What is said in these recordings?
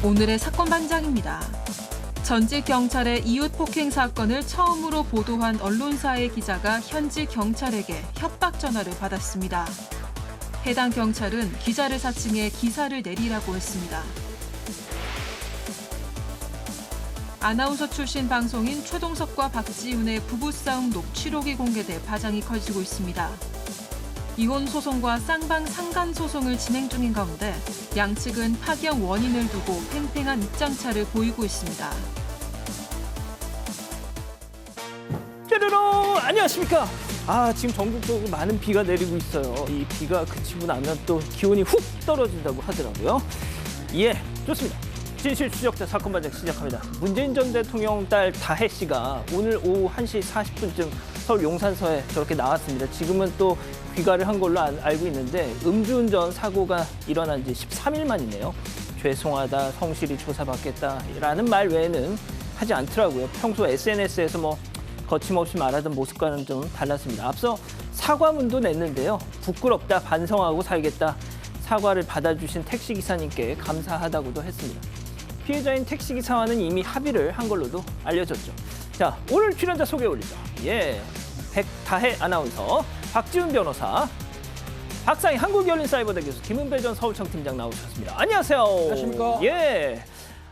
오늘의 사건 반장입니다. 전직 경찰의 이웃 폭행 사건을 처음으로 보도한 언론사의 기자가 현지 경찰에게 협박 전화를 받았습니다. 해당 경찰은 기자를 사칭해 기사를 내리라고 했습니다. 아나운서 출신 방송인 최동석과 박지훈의 부부싸움 녹취록이 공개돼 파장이 커지고 있습니다. 이혼 소송과 쌍방 상간 소송을 진행 중인 가운데 양측은 파경 원인을 두고 팽팽한 입장차를 보이고 있습니다. 짜르릉! 안녕하십니까? 지금 전국적으로 많은 비가 내리고 있어요. 이 비가 그치고 나면 또 기온이 훅 떨어진다고 하더라고요. 예, 좋습니다. 진실 추적자 사건 반장 시작합니다. 문재인 전 대통령 딸 다혜 씨가 오늘 오후 1시 40분쯤 서울 용산서에 저렇게 나왔습니다. 지금은 또 귀가를 한 걸로 알고 있는데 음주운전 사고가 일어난 지 13일 만이네요. 죄송하다, 성실히 조사받겠다라는 말 외에는 하지 않더라고요. 평소 SNS에서 거침없이 말하던 모습과는 좀 달랐습니다. 앞서 사과문도 냈는데요. 부끄럽다, 반성하고 살겠다. 사과를 받아주신 택시기사님께 감사하다고도 했습니다. 피해자인 택시기사와는 이미 합의를 한 걸로도 알려졌죠. 자, 오늘 출연자 소개 올리죠. 예, 백다혜 아나운서, 박지훈 변호사, 박상희 한국열린사이버대 교수, 김은배 전 서울청 팀장 나오셨습니다. 안녕하세요. 안녕하십니까. 예.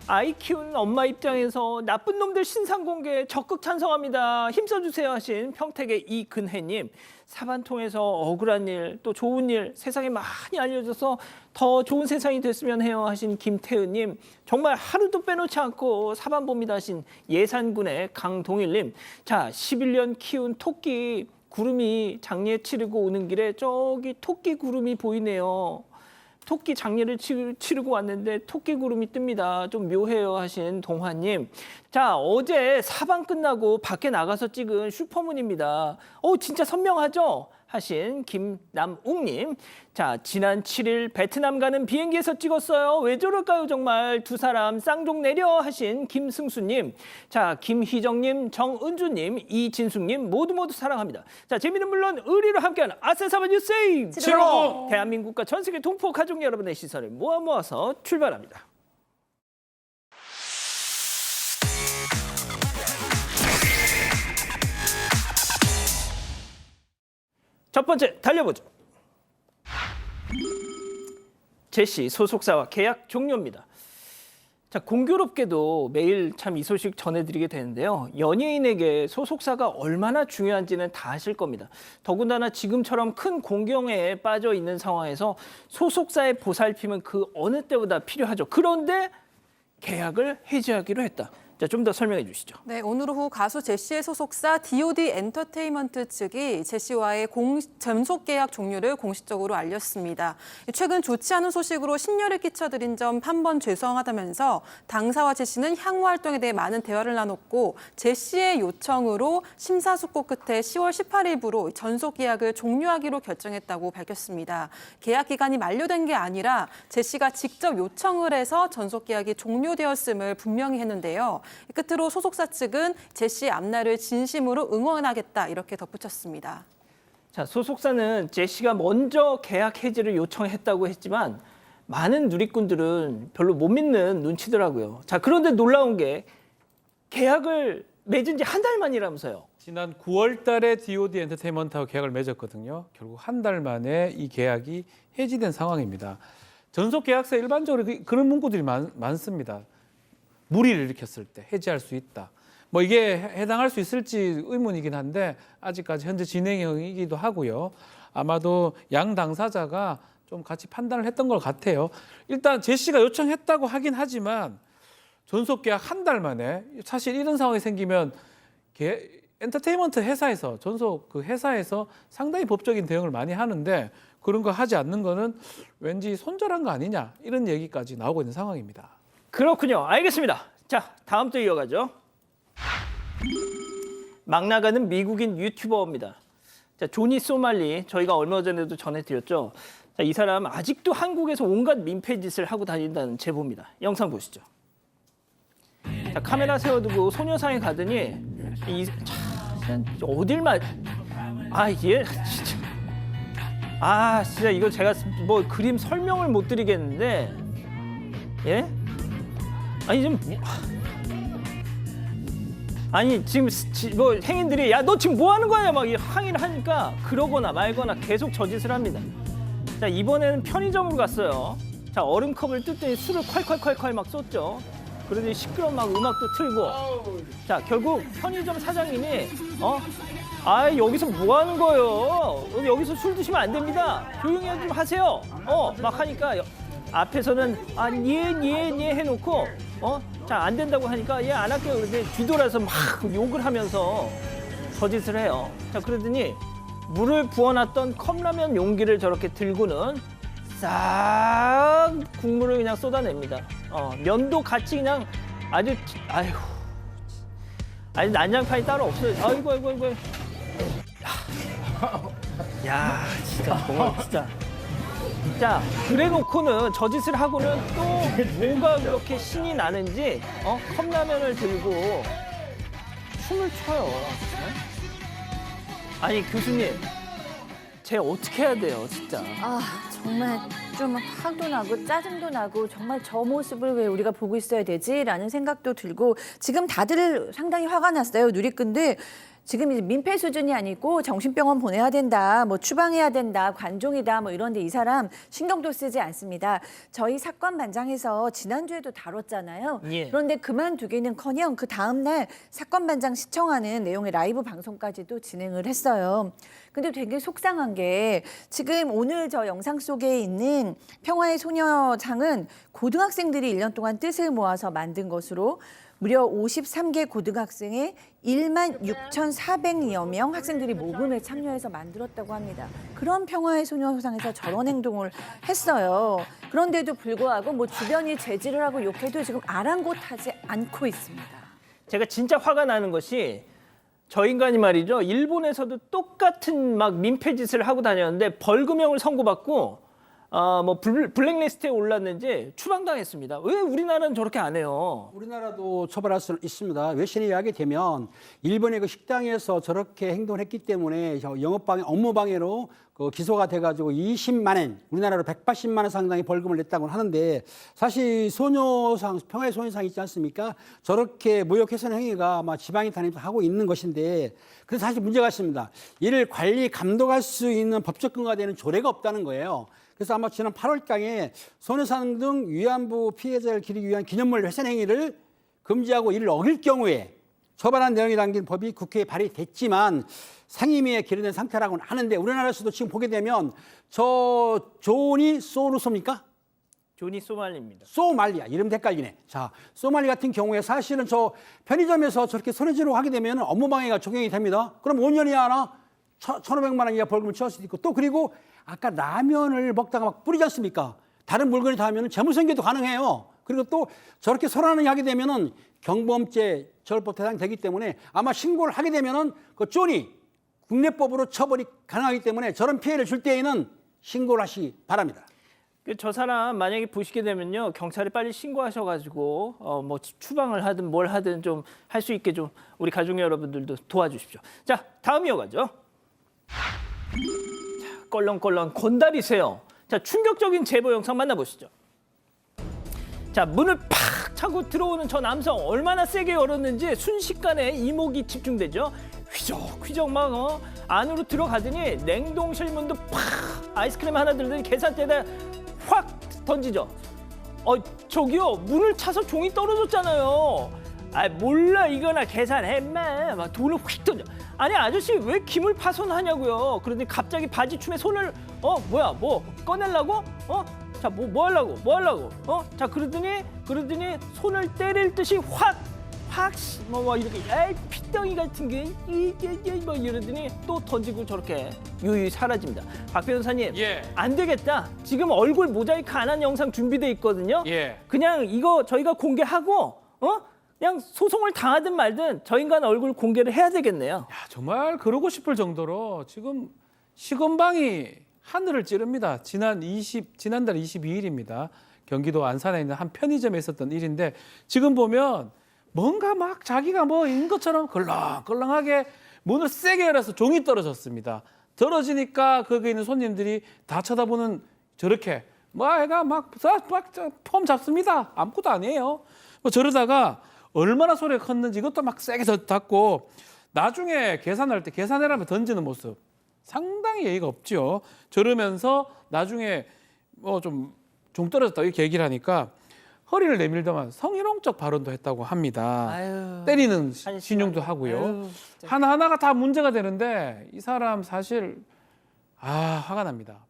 아이 키우는 엄마 입장에서 나쁜 놈들 신상 공개 적극 찬성합니다. 힘써주세요 하신 평택의 이근혜님. 사반통에서 억울한 일, 또 좋은 일 세상에 많이 알려져서 더 좋은 세상이 됐으면 해요 하신 김태은님. 정말 하루도 빼놓지 않고 사반 봅니다 하신 예산군의 강동일님. 자, 11년 키운 토끼 구름이 장례 치르고 오는 길에 저기 토끼 구름이 보이네요. 토끼 장례를 치르고 왔는데 토끼 구름이 뜹니다. 좀 묘해요 하신 동화님. 자, 어제 사방 끝나고 밖에 나가서 찍은 슈퍼문입니다. 진짜 선명하죠? 하신 김남웅님. 자, 지난 7일 베트남 가는 비행기에서 찍었어요. 왜 저럴까요 정말. 두 사람 쌍종 내려 하신 김승수님. 자, 김희정님, 정은주님, 이진숙님 모두 사랑합니다. 자, 재미는 물론 의리로 함께하는 아싸사바 뉴스 치롱! 대한민국과 전 세계 동포 가족 여러분의 시선을 모아서 출발합니다. 첫 번째 달려보죠. 제시 소속사와 계약 종료입니다. 자, 공교롭게도 매일 참 이 소식 전해드리게 되는데요. 연예인에게 소속사가 얼마나 중요한지는 다 아실 겁니다. 더군다나 지금처럼 큰 공경에 빠져 있는 상황에서 소속사의 보살핌은 그 어느 때보다 필요하죠. 그런데 계약을 해지하기로 했다. 자, 좀 더 설명해 주시죠. 네, 오늘 오후 가수 제시의 소속사 DOD 엔터테인먼트 측이 제시와의 전속 계약 종료를 공식적으로 알렸습니다. 최근 좋지 않은 소식으로 심려를 끼쳐드린 점 한 번 죄송하다면서 당사와 제시는 향후 활동에 대해 많은 대화를 나눴고 제시의 요청으로 심사숙고 끝에 10월 18일부로 전속 계약을 종료하기로 결정했다고 밝혔습니다. 계약 기간이 만료된 게 아니라 제시가 직접 요청을 해서 전속 계약이 종료되었음을 분명히 했는데요. 끝으로 소속사 측은 제시의 앞날을 진심으로 응원하겠다 이렇게 덧붙였습니다. 자, 소속사는 제시가 먼저 계약 해지를 요청했다고 했지만 많은 누리꾼들은 별로 못 믿는 눈치더라고요. 자, 그런데 놀라운 게 계약을 맺은 지 한 달 만이라면서요. 지난 9월 달에 DOD 엔터테인먼트하고 계약을 맺었거든요. 결국 한 달 만에 이 계약이 해지된 상황입니다. 전속 계약서에 일반적으로 그런 문구들이 많습니다. 무리를 일으켰을 때 해지할 수 있다. 이게 해당할 수 있을지 의문이긴 한데 아직까지 현재 진행형이기도 하고요. 아마도 양 당사자가 좀 같이 판단을 했던 것 같아요. 일단 제시가 요청했다고 하긴 하지만 전속 계약 한 달 만에 사실 이런 상황이 생기면 엔터테인먼트 회사에서 전속 그 회사에서 상당히 법적인 대응을 많이 하는데 그런 거 하지 않는 거는 왠지 손절한 거 아니냐 이런 얘기까지 나오고 있는 상황입니다. 그렇군요. 알겠습니다. 자, 다음 또 이어가죠. 막 나가는 미국인 유튜버입니다. 자, 조니 소말리 저희가 얼마 전에도 전해드렸죠. 자, 이 사람 아직도 한국에서 온갖 민폐짓을 하고 다닌다는 제보입니다. 영상 보시죠. 자, 카메라 세워두고 소녀상에 가더니 어딜만 얘 진짜 이거 제가 그림 설명을 못 드리겠는데 예? 아니 좀 아니 지금 뭐 행인들이 야 너 지금 뭐 하는 거야 막 항의를 하니까 그러거나 말거나 계속 저짓을 합니다. 자 이번에는 편의점으로 갔어요. 자 얼음컵을 뜯더니 술을 콸콸콸콸 막 쏟죠. 그러더니 시끄러운 막 음악도 틀고. 자 결국 편의점 사장님이 아 여기서 뭐 하는 거예요? 여기서 술 드시면 안 됩니다. 조용히 좀 하세요. 막 하니까 앞에서는 예 해놓고 자 안 된다고 하니까 예 안 할게요. 그런데 뒤돌아서 막 욕을 하면서 거짓을 해요. 자 그러더니 물을 부어놨던 컵라면 용기를 저렇게 들고는 싹 국물을 그냥 쏟아냅니다. 면도 같이 그냥 아주 난장판이 따로 없어요. 아이고. 야 진짜 정말 진짜. 자 그래놓고는 저짓을 하고는 또 뭐가 그렇게 신이 나는지 컵라면을 들고 춤을 춰요. 아니 교수님 쟤 어떻게 해야 돼요 진짜. 아 정말 좀 화도 나고 짜증도 나고 정말 저 모습을 왜 우리가 보고 있어야 되지라는 생각도 들고 지금 다들 상당히 화가 났어요. 누리꾼들. 지금 이제 민폐 수준이 아니고 정신병원 보내야 된다, 뭐 추방해야 된다, 관종이다, 뭐 이런데 이 사람 신경도 쓰지 않습니다. 저희 사건 반장에서 지난주에도 다뤘잖아요. 예. 그런데 그만두기는커녕 그 다음 날 사건 반장 시청하는 내용의 라이브 방송까지도 진행을 했어요. 근데 되게 속상한 게 지금 오늘 저 영상 속에 있는 평화의 소녀상은 고등학생들이 1년 동안 뜻을 모아서 만든 것으로 무려 53개 고등학생의 16,400여 명 학생들이 모금에 참여해서 만들었다고 합니다. 그런 평화의 소녀상에서 저런 행동을 했어요. 그런데도 불구하고 뭐 주변이 제지를 하고 욕해도 지금 아랑곳하지 않고 있습니다. 제가 진짜 화가 나는 것이 저 인간이 말이죠. 일본에서도 똑같은 막 민폐짓을 하고 다녔는데 벌금형을 선고받고 뭐 블랙리스트에 올랐는지 추방당했습니다. 왜 우리나라는 저렇게 안 해요? 우리나라도 처벌할 수 있습니다. 외신이 하게 되면 일본의 그 식당에서 저렇게 행동을 했기 때문에 영업방해, 업무방해로 그 기소가 돼가지고 20만 엔, 우리나라로 180만 원 상당의 벌금을 냈다고 하는데 사실 소녀상, 평화의 소녀상 있지 않습니까? 저렇게 모욕훼손 행위가 아마 지방이 다니면서 하고 있는 것인데 그래서 사실 문제가 있습니다. 이를 관리, 감독할 수 있는 법적 근거가 되는 조례가 없다는 거예요. 그래서 아마 지난 8월장에 소녀상 등 위안부 피해자를 기리기 위한 기념물 훼손 행위를 금지하고 이를 어길 경우에 처벌한 내용이 담긴 법이 국회에 발의됐지만 상임위에 계류된 상태라고는 하는데 우리나라에서도 지금 보게 되면 저 조니 소루소입니까? 조니 소말리입니다. 소말리야. 이름 헷갈리네. 자, 소말리 같은 경우에 사실은 저 편의점에서 저렇게 손해지로 하게 되면 업무방해가 적용이 됩니다. 그럼 5년이 하나 1,500만 원 이하 벌금을 치를 수도 있고 또 그리고 아까 라면을 먹다가 막 뿌리지 않습니까? 다른 물건이 닿으면 재무상계도 가능해요. 그리고 또 저렇게 소란을 하게 되면은 경범죄 처벌법 대상이 되기 때문에 아마 신고를 하게 되면은 그 쪼니 국내법으로 처벌이 가능하기 때문에 저런 피해를 줄 때에는 신고를 하시기 바랍니다. 저 사람 만약에 보시게 되면요 경찰에 빨리 신고하셔가지고 뭐 추방을 하든 뭘 하든 좀 할 수 있게 좀 우리 가족 여러분들도 도와주십시오. 자 다음 이어가죠. 껄렁껄렁 건달이세요. 자 충격적인 제보 영상 만나보시죠. 자 문을 팍 차고 들어오는 저 남성 얼마나 세게 열었는지 순식간에 이목이 집중되죠. 휘적휘적 막 안으로 들어가더니 냉동실 문도 팍 아이스크림 하나 들더니 계산대에다 확 던지죠. 저기요 문을 차서 종이 떨어졌잖아요. 몰라 이거나 계산해 인마. 막 돈을 휙 던져. 아니 아저씨 왜 김을 파손하냐고요. 그러더니 갑자기 바지춤에 손을 뭐야 뭐 꺼내려고? 자 뭐 하려고? 자 그러더니 손을 때릴 듯이 확 뭐 이렇게 에이 피덩이 같은 게 뭐 이러더니 또 던지고 저렇게 유유히 사라집니다. 박 변호사님, 예. 안 되겠다. 지금 얼굴 모자이크 안 한 영상 준비돼 있거든요. 예. 그냥 이거 저희가 공개하고 그냥 소송을 당하든 말든 저 인간 얼굴 공개를 해야 되겠네요. 야, 정말 그러고 싶을 정도로 지금 시건방이 하늘을 찌릅니다. 지난달 22일입니다. 경기도 안산에 있는 한 편의점에 있었던 일인데 지금 보면 뭔가 막 자기가 뭐인 것처럼 걸렁걸렁하게 문을 세게 열어서 종이 떨어졌습니다. 떨어지니까 거기 있는 손님들이 다 쳐다보는 저렇게 뭐 애가 폼 잡습니다. 아무것도 아니에요. 뭐 저러다가 얼마나 소리가 컸는지 이것도 막 세게 닫고 나중에 계산할 때 계산해라면 던지는 모습 상당히 예의가 없죠. 저러면서 나중에 뭐 좀 떨어졌다 이렇게 얘기를 하니까 허리를 내밀더만 성희롱적 발언도 했다고 합니다. 아유, 때리는 신용도 하고요. 아유, 하나하나가 다 문제가 되는데 이 사람 사실 화가 납니다.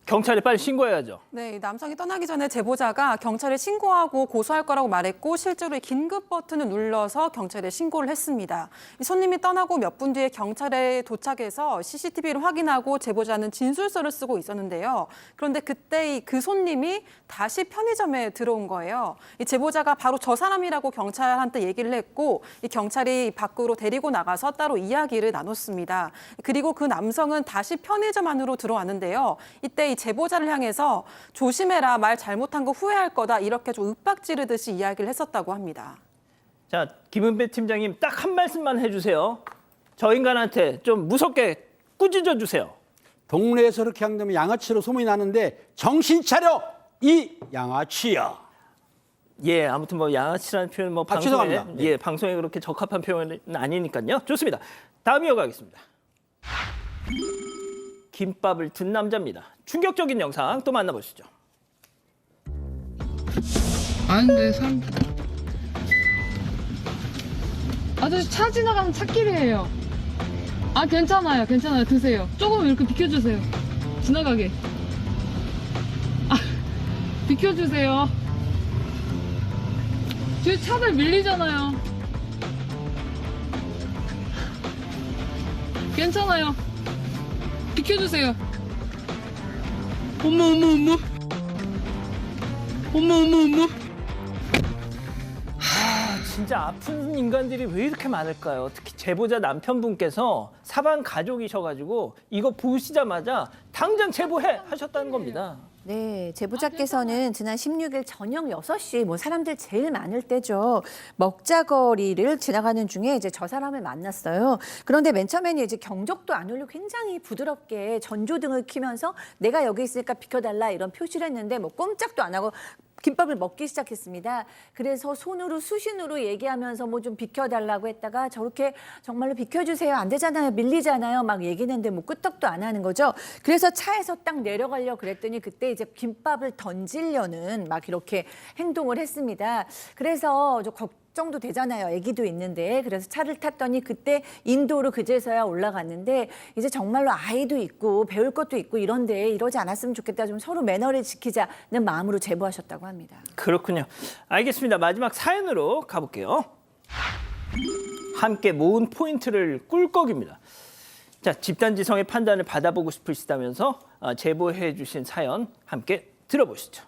경찰에 빨리 신고해야죠. 네, 이 남성이 떠나기 전에 제보자가 경찰에 신고하고 고소할 거라고 말했고 실제로 이 긴급 버튼을 눌러서 경찰에 신고를 했습니다. 이 손님이 떠나고 몇 분 뒤에 경찰에 도착해서 CCTV를 확인하고 제보자는 진술서를 쓰고 있었는데요. 그런데 그때 그 손님이 다시 편의점에 들어온 거예요. 이 제보자가 바로 저 사람이라고 경찰한테 얘기를 했고 이 경찰이 밖으로 데리고 나가서 따로 이야기를 나눴습니다. 그리고 그 남성은 다시 편의점 안으로 들어왔는데요. 이때 이 제보자를 향해서 조심해라, 말 잘못한 거 후회할 거다 이렇게 좀 윽박지르듯이 이야기를 했었다고 합니다. 자, 김은배 팀장님 딱 한 말씀만 해주세요. 저 인간한테 좀 무섭게 꾸짖어 주세요. 동네에서 이렇게 한다면 양아치로 소문이 나는데 정신 차려 이 양아치야. 예, 아무튼 뭐 양아치라는 표현 뭐 방송에 죄송합니다. 네. 예, 방송에 그렇게 적합한 표현은 아니니까요. 좋습니다. 다음 이어가겠습니다. 김밥을 든 남자입니다. 충격적인 영상 또 만나보시죠. 아닌데 사람 아저씨 차 지나가는 차길이에요. 아 괜찮아요 드세요. 조금 이렇게 비켜주세요. 지나가게. 아 비켜주세요. 저희 차들 밀리잖아요. 괜찮아요. 비켜주세요. 어머. 진짜 아픈 인간들이 왜 이렇게 많을까요? 특히 제보자 남편분께서 사반 가족이셔가지고 이거 보시자마자 당장 제보해 하셨다는 겁니다. 네, 제보자께서는 지난 16일 저녁 6시 뭐 사람들 제일 많을 때죠. 먹자거리를 지나가는 중에 이제 저 사람을 만났어요. 그런데 맨 처음에는 이제 경적도 안 울리고 굉장히 부드럽게 전조등을 켜면서 내가 여기 있으니까 비켜달라 이런 표시를 했는데 뭐 꼼짝도 안 하고 김밥을 먹기 시작했습니다. 그래서 손으로 수신으로 얘기하면서 뭐 좀 비켜달라고 했다가 저렇게 정말로 비켜주세요. 안 되잖아요. 밀리잖아요. 막 얘기했는데 뭐 끄떡도 안 하는 거죠. 그래서 차에서 딱 내려가려고 그랬더니 그때 이제 김밥을 던지려는 막 이렇게 행동을 했습니다. 그래서 저 걱정도 되잖아요. 아기도 있는데. 그래서 차를 탔더니 그때 인도로 그제서야 올라갔는데 이제 정말로 아이도 있고 배울 것도 있고 이런데 이러지 않았으면 좋겠다. 좀 서로 매너를 지키자는 마음으로 제보하셨다고 합니다. 그렇군요. 알겠습니다. 마지막 사연으로 가볼게요. 함께 모은 포인트를 꿀꺽입니다. 자, 집단지성의 판단을 받아보고 싶으시다면서 제보해 주신 사연 함께 들어보시죠.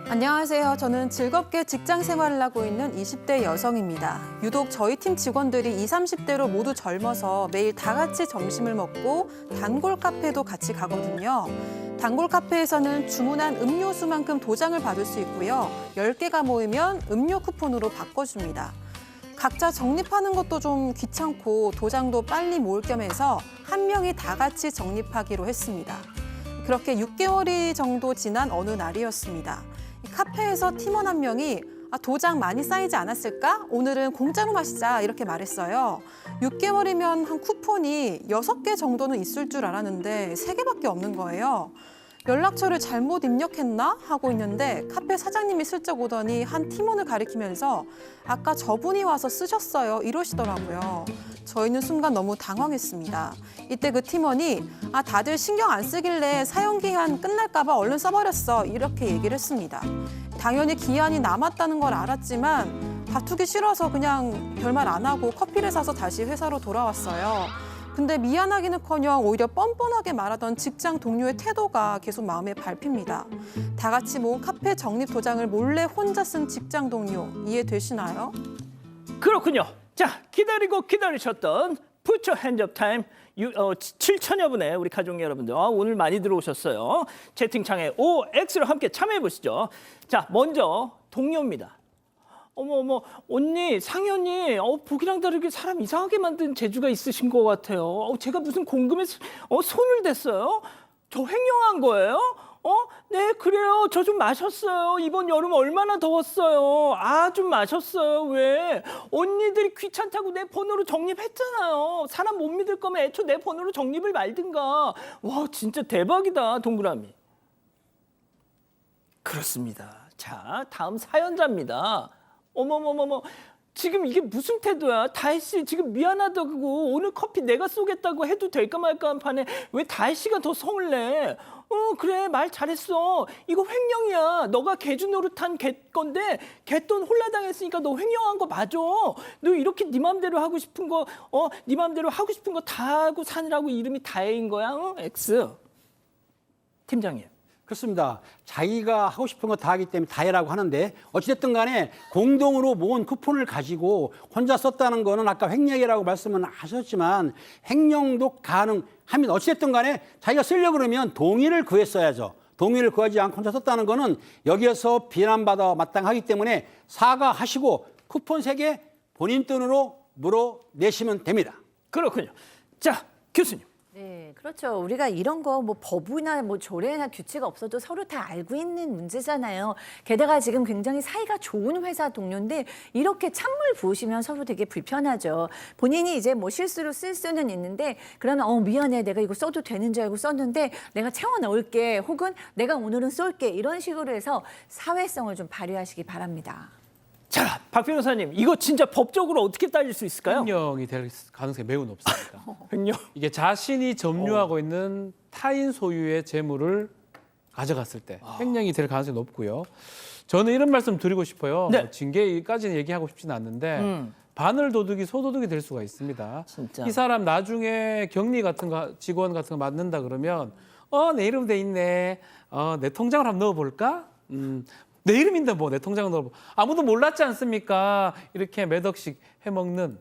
안녕하세요. 저는 즐겁게 직장 생활을 하고 있는 20대 여성입니다. 유독 저희 팀 직원들이 20, 30대로 모두 젊어서 매일 다 같이 점심을 먹고 단골 카페도 같이 가거든요. 단골 카페에서는 주문한 음료수만큼 도장을 받을 수 있고요. 10개가 모이면 음료 쿠폰으로 바꿔줍니다. 각자 적립하는 것도 좀 귀찮고 도장도 빨리 모을 겸 해서 한 명이 다 같이 적립하기로 했습니다. 그렇게 6개월이 정도 지난 어느 날이었습니다. 카페에서 팀원 한 명이 도장 많이 쌓이지 않았을까? 오늘은 공짜로 마시자 이렇게 말했어요. 6개월이면 한 쿠폰이 6개 정도는 있을 줄 알았는데 3개밖에 없는 거예요. 연락처를 잘못 입력했나? 하고 있는데 카페 사장님이 슬쩍 오더니 한 팀원을 가리키면서 아까 저분이 와서 쓰셨어요 이러시더라고요. 저희는 순간 너무 당황했습니다. 이때 그 팀원이 다들 신경 안 쓰길래 사용기한 끝날까 봐 얼른 써버렸어 이렇게 얘기를 했습니다. 당연히 기한이 남았다는 걸 알았지만 다투기 싫어서 그냥 별말 안 하고 커피를 사서 다시 회사로 돌아왔어요. 근데 미안하기는커녕 오히려 뻔뻔하게 말하던 직장 동료의 태도가 계속 마음에 밟힙니다. 다 같이 모은 카페 적립 도장을 몰래 혼자 쓴 직장 동료 이해되시나요? 그렇군요. 자, 기다리고 기다리셨던 Put Your Hands Up Time 7천여 분의 우리 가족 여러분들 오늘 많이 들어오셨어요. 채팅창에 OX로 함께 참여해 보시죠. 자, 먼저 동료입니다. 어머, 언니, 상현이, 보기랑 다르게 사람 이상하게 만든 재주가 있으신 것 같아요. 제가 무슨 공금에 손을 댔어요? 저 횡령한 거예요? 네, 그래요. 저 좀 마셨어요. 이번 여름 얼마나 더웠어요. 좀 마셨어요. 왜? 언니들이 귀찮다고 내 번호로 적립했잖아요. 사람 못 믿을 거면 애초 내 번호로 적립을 말든가. 와, 진짜 대박이다, 동그라미. 그렇습니다. 자, 다음 사연자입니다. 어머머머머, 지금 이게 무슨 태도야? 다혜 씨 지금 미안하다고 오늘 커피 내가 쏘겠다고 해도 될까 말까 한 판에 왜 다혜 씨가 더 성을 내? 그래, 말 잘했어. 이거 횡령이야. 너가 개주 노릇한 개 건데 개돈 홀라당했으니까 너 횡령한 거 맞아. 너 이렇게 네 맘대로 하고 싶은 거 네 맘대로 하고 싶은 거 다 하고 사느라고 이름이 다혜인 거야. X. 팀장님. 그렇습니다. 자기가 하고 싶은 거 다 하기 때문에 다혜라고 하는데 어찌됐든 간에 공동으로 모은 쿠폰을 가지고 혼자 썼다는 거는 아까 횡령이라고 말씀은 하셨지만 횡령도 가능합니다. 어찌됐든 간에 자기가 쓰려고 그러면 동의를 구했어야죠. 동의를 구하지 않고 혼자 썼다는 거는 여기에서 비난받아 마땅하기 때문에 사과하시고 쿠폰 3개 본인 돈으로 물어내시면 됩니다. 그렇군요. 자, 교수님. 네, 그렇죠. 우리가 이런 거 뭐 법이나 뭐 조례나 규칙 없어도 서로 다 알고 있는 문제잖아요. 게다가 지금 굉장히 사이가 좋은 회사 동료인데 이렇게 찬물 부으시면 서로 되게 불편하죠. 본인이 이제 뭐 실수로 쓸 수는 있는데 그러면 미안해, 내가 이거 써도 되는 줄 알고 썼는데 내가 채워 넣을게, 혹은 내가 오늘은 쏠게, 이런 식으로 해서 사회성을 좀 발휘하시기 바랍니다. 자, 박 변호사님, 이거 진짜 법적으로 어떻게 따질 수 있을까요? 횡령이 될 가능성이 매우 높습니다. 횡령. 이게 자신이 점유하고 있는 타인 소유의 재물을 가져갔을 때 횡령이 될 가능성이 높고요. 저는 이런 말씀 드리고 싶어요. 네. 뭐 징계까지는 얘기하고 싶지는 않는데 바늘 도둑이 소도둑이 될 수가 있습니다. 진짜. 이 사람 나중에 격리 같은 거, 직원 같은 거 맡는다 그러면 내 이름 돼 있네. 내 통장을 한번 넣어볼까? 내 이름인데 뭐 내 통장을 넣어보. 아무도 몰랐지 않습니까? 이렇게 몇 억씩 해먹는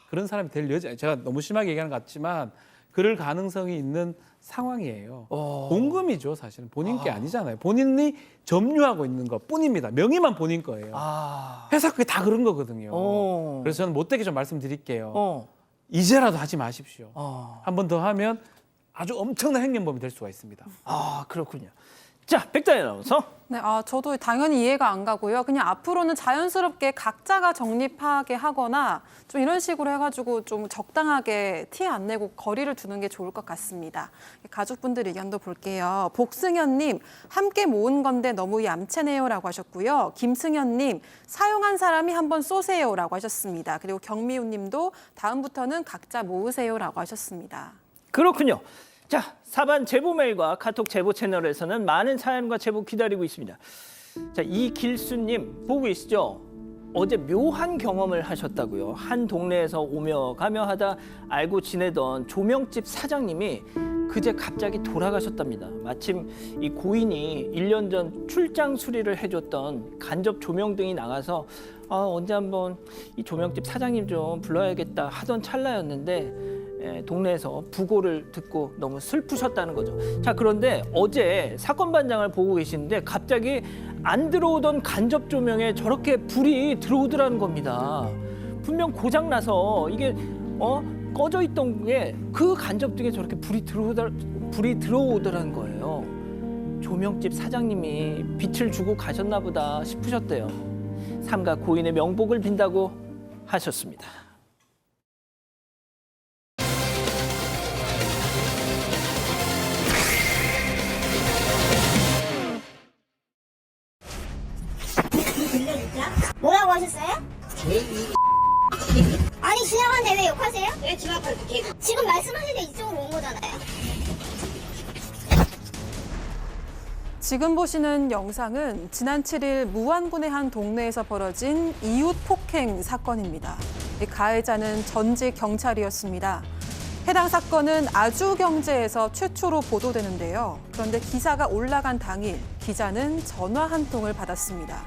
그런 사람이 될 여지. 제가 너무 심하게 얘기하는 것 같지만 그럴 가능성이 있는 상황이에요. 공금이죠, 사실은. 본인 게 아니잖아요. 본인이 점유하고 있는 것 뿐입니다. 명의만 본인 거예요. 회사 그게 다 그런 거거든요. 그래서 저는 못되게 좀 말씀드릴게요. 이제라도 하지 마십시오. 한 번 더 하면 아주 엄청난 횡령범이 될 수가 있습니다. 그렇군요. 자, 백다혜 아나운서. 네, 저도 당연히 이해가 안 가고요. 그냥 앞으로는 자연스럽게 각자가 적립하게 하거나 좀 이런 식으로 해가지고 좀 적당하게 티 안 내고 거리를 두는 게 좋을 것 같습니다. 가족분들 의견도 볼게요. 복승현님, 함께 모은 건데 너무 얌체네요라고 하셨고요. 김승현님, 사용한 사람이 한번 쏘세요라고 하셨습니다. 그리고 경미우님도 다음부터는 각자 모으세요라고 하셨습니다. 그렇군요. 자, 사반 제보 메일과 카톡 제보 채널에서는 많은 사연과 제보 기다리고 있습니다. 자, 이길수님 보고 계시죠? 어제 묘한 경험을 하셨다고요. 한 동네에서 오며 가며 하다 알고 지내던 조명집 사장님이 그제 갑자기 돌아가셨답니다. 마침 이 고인이 1년 전 출장 수리를 해줬던 간접 조명등이 나가서 언제 한번 이 조명집 사장님 좀 불러야겠다 하던 찰나였는데 동네에서 부고를 듣고 너무 슬프셨다는 거죠. 자, 그런데 어제 사건 반장을 보고 계시는데 갑자기 안 들어오던 간접 조명에 저렇게 불이 들어오더라는 겁니다. 분명 고장 나서 이게 꺼져 있던 게 그 간접등에 저렇게 불이 들어오더라는 거예요. 조명집 사장님이 빛을 주고 가셨나 보다 싶으셨대요. 삼가 고인의 명복을 빈다고 하셨습니다. 뭐라고 하셨어요? 아니 지나가는데 왜 욕하세요? 왜 집 앞에 지금 말씀하실 때 이쪽으로 온 거잖아요. 지금 보시는 영상은 지난 7일 무안군의 한 동네에서 벌어진 이웃 폭행 사건입니다. 이 가해자는 전직 경찰이었습니다. 해당 사건은 아주경제에서 최초로 보도되는데요. 그런데 기사가 올라간 당일 기자는 전화 한 통을 받았습니다.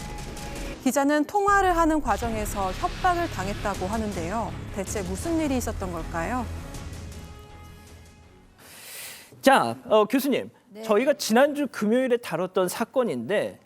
기자는 통화를 하는 과정에서 협박을 당했다고 하는데요. 대체 무슨 일이 있었던 걸까요? 자, 교수님, 저희가 지난주 금요일에 다뤘던 사건인데,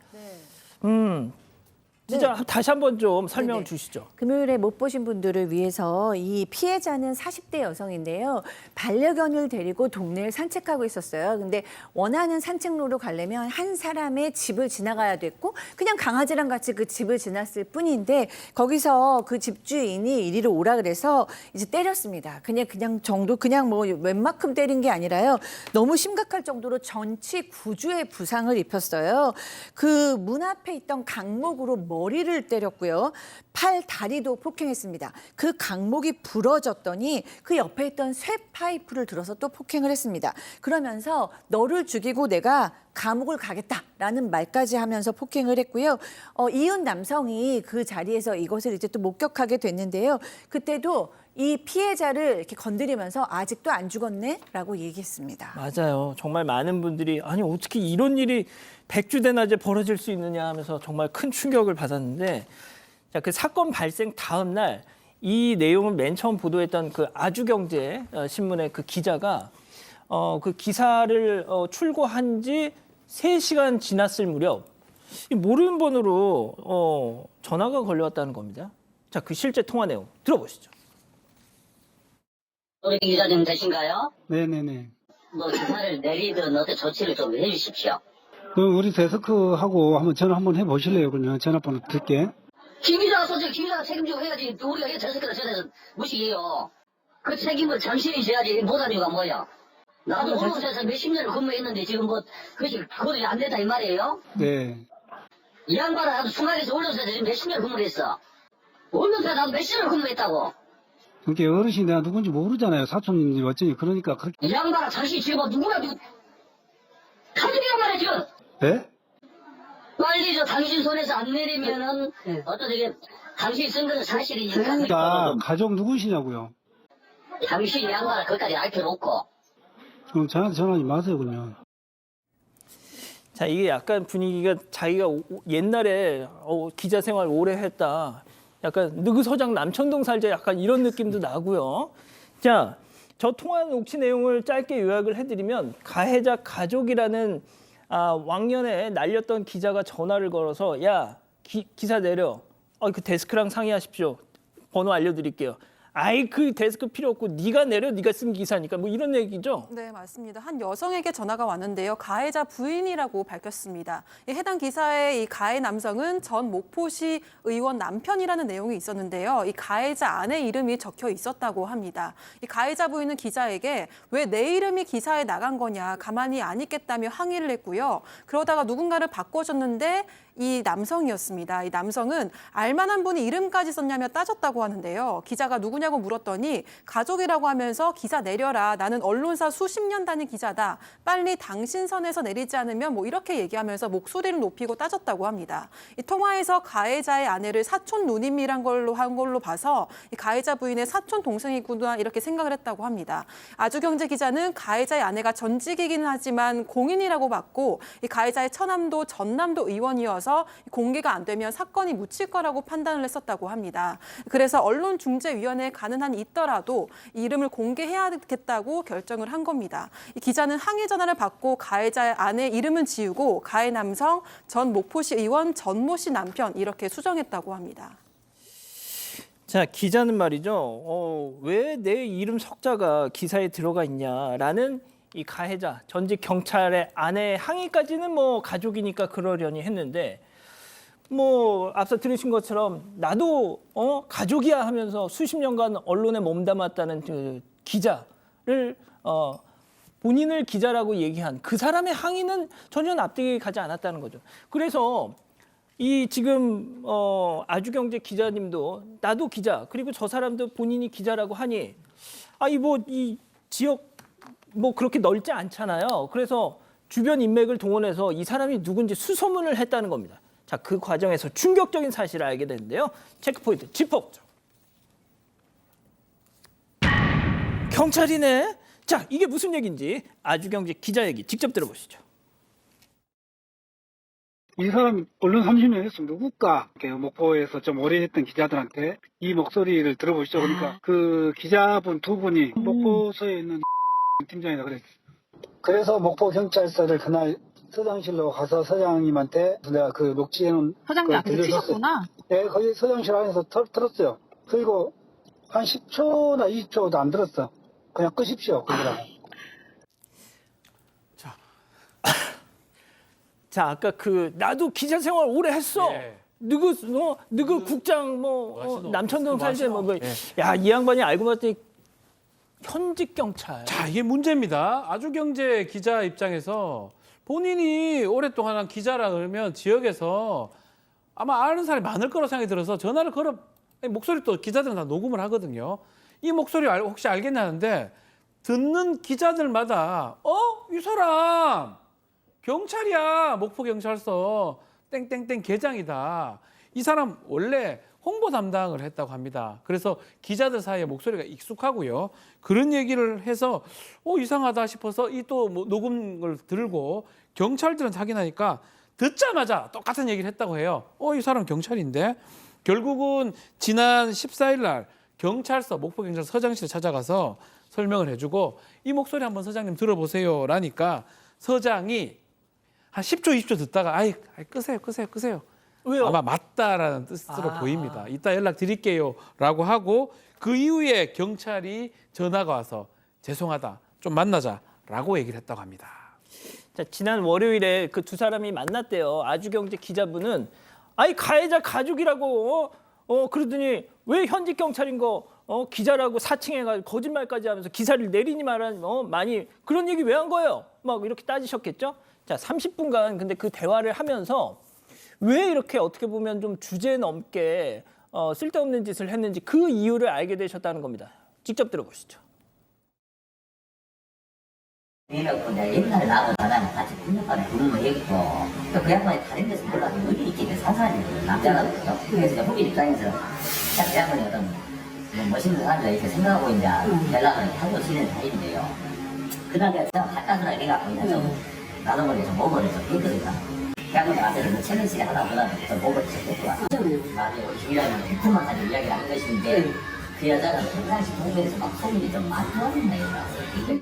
진짜 다시 한번 좀 설명을 네네. 주시죠. 금요일에 못 보신 분들을 위해서 이 피해자는 40대 여성인데요. 반려견을 데리고 동네를 산책하고 있었어요. 근데 원하는 산책로로 가려면 한 사람의 집을 지나가야 됐고 그냥 강아지랑 같이 그 집을 지났을 뿐인데 거기서 그 집주인이 이리로 오라 그래서 이제 때렸습니다. 그냥 정도 그냥 뭐 웬만큼 때린 게 아니라요. 너무 심각할 정도로 전치 9주의 부상을 입혔어요. 그 문 앞에 있던 강목으로 머리를 때렸고요. 팔, 다리도 폭행했습니다. 그 강목이 부러졌더니 그 옆에 있던 쇠 파이프를 들어서 또 폭행을 했습니다. 그러면서 너를 죽이고 내가 감옥을 가겠다라는 말까지 하면서 폭행을 했고요. 이웃 남성이 그 자리에서 이것을 이제 또 목격하게 됐는데요. 그때도 이 피해자를 이렇게 건드리면서 아직도 안 죽었네라고 얘기했습니다. 맞아요. 정말 많은 분들이 아니 어떻게 이런 일이 백주대낮에 벌어질 수 있느냐 하면서 정말 큰 충격을 받았는데 자, 그 사건 발생 다음 날 이 내용을 맨 처음 보도했던 그 아주경제 신문의 그 기자가 그 기사를 출고한 지 3시간 지났을 무렵 이 모르는 번호로 전화가 걸려왔다는 겁니다. 자, 그 실제 통화 내용 들어보시죠. 우리 기자님 되신가요? 네네네. 뭐 기사를 내리든 어떤 조치를 좀 해주십시오. 그럼 우리 데스크하고 한번 전화 한번 해보실래요? 그냥 전화번호 드릴게. 김 기자가 솔직히 김 기자가 책임지고 해야지 우리가 왜 데스크를 전해서 무시해요. 그 책임을 당신이 져야지 못한 이유가 뭐야. 나도 언론사에서 몇십 년을 근무했는데 지금 뭐 그것이 그것이 안 된다 이 말이에요. 네. 이 양반은 나도 중앙에서 언론사에서 지금 몇십 년을 근무를 했어. 언론사에 나도 몇십 년을 근무했다고. 그게 어르신이 내가 누군지 모르잖아요. 사촌인지 어쩌니. 그러니까 그렇게. 이 양반아 당신이 지금 뭐 누구나 가족이란 말이야 지금. 네? 빨리 저 당신 손에서 안 내리면은 어떻게 당신이 쓴 것은 사실이니까. 그러니까 가족 누구시냐고요. 당신 이 양반을 거기까지 알 필요 없고. 그럼 저한테 전화하지 마세요, 그냥. 자, 이게 약간 분위기가 자기가 옛날에 기자 생활 오래 했다. 약간 느그서장 남천동 살자 약간 이런 느낌도 나고요. 자, 저 통화 녹취 내용을 짧게 요약을 해드리면 가해자 가족이라는 왕년에 날렸던 기자가 전화를 걸어서 야, 기사 내려. 그 데스크랑 상의하십시오. 번호 알려드릴게요. 아이 그 데스크 필요 없고 네가 내려 네가 쓴 기사니까 뭐 이런 얘기죠. 네, 맞습니다. 한 여성에게 전화가 왔는데요. 가해자 부인이라고 밝혔습니다. 이 해당 기사의 이 가해 남성은 전 목포시 의원 남편이라는 내용이 있었는데요. 이 가해자 아내 이름이 적혀 있었다고 합니다. 이 가해자 부인은 기자에게 왜 내 이름이 기사에 나간 거냐 가만히 안 있겠다며 항의를 했고요. 그러다가 누군가를 바꿔줬는데 이 남성이었습니다. 이 남성은 알만한 분이 이름까지 썼냐며 따졌다고 하는데요. 기자가 누구냐고 물었더니 가족이라고 하면서 기사 내려라. 나는 언론사 수십 년 다닌 기자다. 빨리 당신 선에서 내리지 않으면 뭐 이렇게 얘기하면서 목소리를 높이고 따졌다고 합니다. 이 통화에서 가해자의 아내를 사촌 누님이란 걸로 한 걸로 봐서 이 가해자 부인의 사촌 동생이구나 이렇게 생각을 했다고 합니다. 아주경제 기자는 가해자의 아내가 전직이긴 하지만 공인이라고 봤고 이 가해자의 처남도 전남도 의원이어서 공개가 안 되면 사건이 묻힐 거라고 판단을 했었다고 합니다. 그래서 언론중재위원회에 가는 한이 있더라도 이름을 공개해야겠다고 결정을 한 겁니다. 이 기자는 항의 전화를 받고 가해자의 아내 이름은 지우고 가해 남성 전 목포시 의원 전모 씨 남편 이렇게 수정했다고 합니다. 자, 기자는 말이죠. 왜 내 이름 석자가 기사에 들어가 있냐라는 이 가해자 전직 경찰의 아내의 항의까지는 뭐 가족이니까 그러려니 했는데 뭐 앞서 들으신 것처럼 나도 가족이야 하면서 수십 년간 언론에 몸담았다는 그 기자를 본인을 기자라고 얘기한 그 사람의 항의는 전혀 납득이 가지 않았다는 거죠. 그래서 이 지금 아주경제 기자님도 나도 기자 그리고 저 사람도 본인이 기자라고 하니 이 지역 뭐 그렇게 넓지 않잖아요. 그래서 주변 인맥을 동원해서 이 사람이 누군지 수소문을 했다는 겁니다. 자, 그 과정에서 충격적인 사실을 알게 되는데요. 체크포인트 짚어보죠. 경찰이네. 자, 이게 무슨 얘기인지 아주경제 기자 얘기 직접 들어보시죠. 이 사람이 언론 30년 했으면 누굴까? 목포에서 좀 오래 했던 기자들한테 이 목소리를 들어보시죠. 그러니까 그 기자분 두 분이 목포서에 있는 팀장이라 그랬어요. 그래서 목포경찰서를 그날 서장실로 가서 서장님한테 내가 그 녹취해놓은 사장님 앞에서 치셨구나. 네, 거기 서장실 안에서 들었어요. 그리고 한 10초나 20초도 안 들었어. 그냥 끄십시오. 그러더라고. 자, 아까 그 나도 기자 생활 오래 했어. 예. 누구 국장 남천동 살때 야, 이 양반이 알고 봤더니 현직 경찰. 자, 이게 문제입니다. 아주경제 기자 입장에서 본인이 오랫동안 한 기자라 그러면 지역에서 아마 아는 사람이 많을 거라고 생각이 들어서 전화를 걸어, 목소리 또 기자들은 다 녹음을 하거든요. 이 목소리 혹시 알겠냐는데 듣는 기자들마다 이 사람 경찰이야. 목포경찰서 땡땡땡 계장이다. 이 사람 원래 홍보 담당을 했다고 합니다. 그래서 기자들 사이에 목소리가 익숙하고요. 그런 얘기를 해서 이상하다 싶어서 이 또 녹음을 들고 경찰들은 확인하니까 듣자마자 똑같은 얘기를 했다고 해요. 이 사람 경찰인데. 결국은 지난 14일 날 경찰서 목포경찰서 서장실에 찾아가서 설명을 해주고 이 목소리 한번 서장님 들어보세요 라니까 서장이 한 10초, 20초 듣다가 아이 끄세요. 왜요? 아마 맞다라는 뜻으로 보입니다. 이따 연락 드릴게요 라고 하고 그 이후에 경찰이 전화가 와서 죄송하다, 좀 만나자라고 얘기를 했다고 합니다. 자, 지난 월요일에 그 두 사람이 만났대요. 아주경제 기자분은 가해자 가족이라고 그러더니 왜 현직 경찰인 거 기자라고 사칭해가지고 거짓말까지 하면서 기사를 내리니 말하니 많이 그런 얘기 왜 한 거예요? 막 이렇게 따지셨겠죠? 자, 30분간 근데 그 대화를 하면서 왜 이렇게 어떻게 보면 좀 주제 넘게 쓸데없는 짓을 했는지 그 이유를 알게 되셨다는 겁니다. 직접 들어보시죠. 내가 옛날에 나하고 나랑 같이 군역관에 부르는 거 얘기고 또 그 양반이 다른 데서 몰라도 의리 있게 사사하는 남자거든요. 그래서 후배 입장에서 딱 그 양반이 어떤 멋있는 사람이다 이렇게 생각하고 이제 연락을 하고 지내는 타입인데요. 그날 내가 핫가스라 해갖고 이제 좀 나도 모르게 좀 목을 좀 했거든요. 양반이 와서 뭐 챌린지를 하다 보다 좀 목을 좀 했고 맞아요. 중이라면 팩트만 가지고 이야기를 하는 것인데 그 여자는 평상시 동네에서 막 소문이 좀 많이 나는 애라서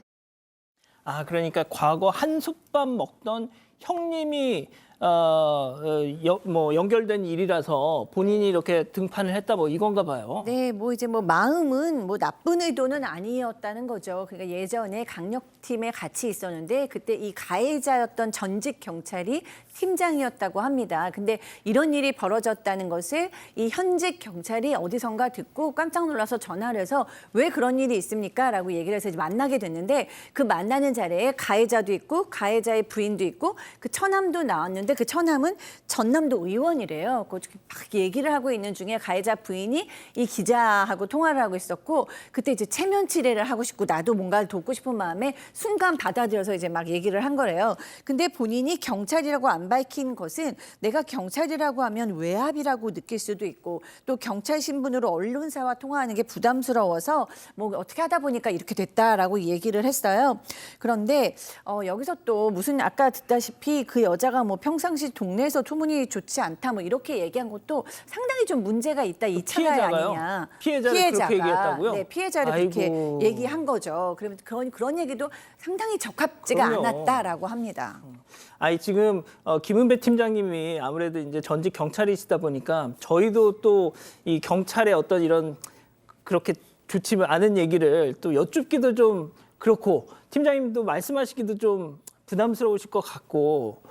그러니까 과거 한솥밥 먹던 형님이 연결된 일이라서 본인이 이렇게 등판을 했다 이건가 봐요. 네, 이제 마음은 나쁜 의도는 아니었다는 거죠. 그러니까 예전에 강력팀에 같이 있었는데 그때 이 가해자였던 전직 경찰이 팀장이었다고 합니다. 근데 이런 일이 벌어졌다는 것을 이 현직 경찰이 어디선가 듣고 깜짝 놀라서 전화를 해서 왜 그런 일이 있습니까? 라고 얘기를 해서 이제 만나게 됐는데 그 만나는 자리에 가해자도 있고 가해자의 부인도 있고 그 처남도 나왔는데 그 처남은 전남도 의원이래요. 막 얘기를 하고 있는 중에 가해자 부인이 이 기자하고 통화를 하고 있었고 그때 이제 체면 치레를 하고 싶고 나도 뭔가를 돕고 싶은 마음에 순간 받아들여서 이제 막 얘기를 한 거래요. 근데 본인이 경찰이라고 안 밝힌 것은 내가 경찰이라고 하면 외압이라고 느낄 수도 있고 또 경찰 신분으로 언론사와 통화하는 게 부담스러워서 어떻게 하다 보니까 이렇게 됐다라고 얘기를 했어요. 그런데 여기서 또 무슨 아까 듣다시피 그 여자가 평상시 동네에서 소문이 좋지 않다 이렇게 얘기한 것도 상당히 좀 문제가 있다 이 차가 아니냐. 피해자를 그렇게 얘기했다고요? 네, 피해자를 그렇게 얘기한 거죠. 그러면 그런 얘기도 상당히 적합지가 않았다라고 합니다. 지금 김은배 팀장님이 아무래도 이제 전직 경찰이시다 보니까 저희도 또 이 경찰의 어떤 이런 그렇게 좋지 않은 얘기를 또 여쭙기도 좀 그렇고 팀장님도 말씀하시기도 좀 부담스러우실 것 같고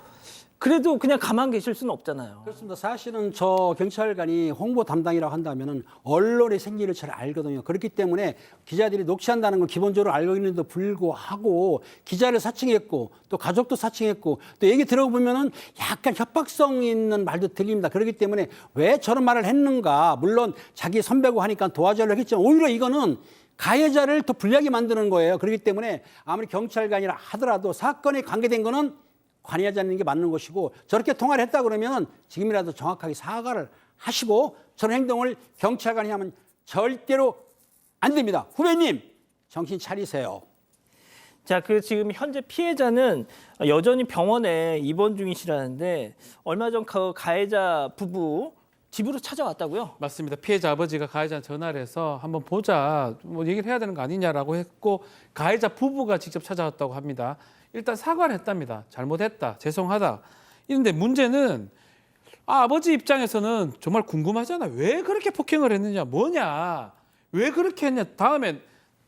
그래도 그냥 가만 계실 수는 없잖아요. 그렇습니다. 사실은 저 경찰관이 홍보 담당이라고 한다면은 언론의 생리를 잘 알거든요. 그렇기 때문에 기자들이 녹취한다는 걸 기본적으로 알고 있는데도 불구하고 기자를 사칭했고 또 가족도 사칭했고 또 얘기 들어보면은 약간 협박성 있는 말도 들립니다. 그렇기 때문에 왜 저런 말을 했는가? 물론 자기 선배고 하니까 도와주려고 했지만 오히려 이거는 가해자를 더 불리하게 만드는 거예요. 그렇기 때문에 아무리 경찰관이라 하더라도 사건에 관계된 거는 관여하지 않는 게 맞는 것이고 저렇게 통화를 했다 그러면 지금이라도 정확하게 사과를 하시고 저런 행동을 경찰관이 하면 절대로 안 됩니다. 후배님 정신 차리세요. 자, 지금 현재 피해자는 여전히 병원에 입원 중이시라는데 얼마 전 그 가해자 부부 집으로 찾아왔다고요? 맞습니다. 피해자 아버지가 가해자한테 전화를 해서 한번 보자, 얘기를 해야 되는 거 아니냐라고 했고 가해자 부부가 직접 찾아왔다고 합니다. 일단 사과를 했답니다. 잘못했다, 죄송하다. 이런데 문제는 아버지 입장에서는 정말 궁금하잖아요. 왜 그렇게 폭행을 했느냐, 뭐냐, 왜 그렇게 했냐. 다음에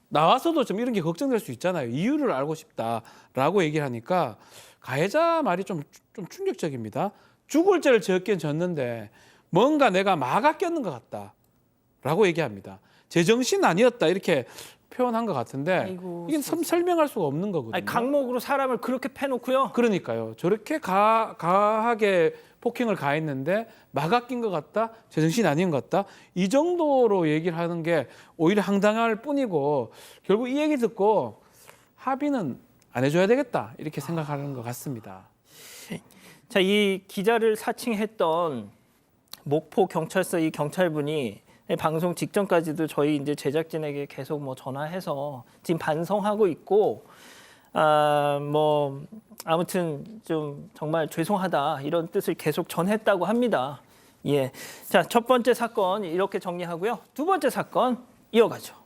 나와서도 좀 이런 게 걱정될 수 있잖아요. 이유를 알고 싶다라고 얘기를 하니까 가해자 말이 좀 충격적입니다. 죽을 죄를 지었긴 졌는데 뭔가 내가 마가 꼈는 것 같다라고 얘기합니다. 제정신 아니었다 이렇게 표현한 것 같은데 아이고, 이게 설명할 수가 없는 거거든요. 아니, 강목으로 사람을 그렇게 패놓고요. 그러니까요. 저렇게 가하게 폭행을 가했는데 마가 낀 것 같다, 제정신 아닌 것 같다, 이 정도로 얘기를 하는 게 오히려 황당할 뿐이고 결국 이 얘기 듣고 합의는 안 해줘야 되겠다 이렇게 생각하는 것 같습니다. 자, 이 기자를 사칭했던 목포 경찰서 이 경찰분이 방송 직전까지도 저희 이제 제작진에게 계속 뭐 전화해서 지금 반성하고 있고, 뭐 아무튼 좀 정말 죄송하다 이런 뜻을 계속 전했다고 합니다. 예, 자, 첫 번째 사건 이렇게 정리하고요. 두 번째 사건 이어가죠.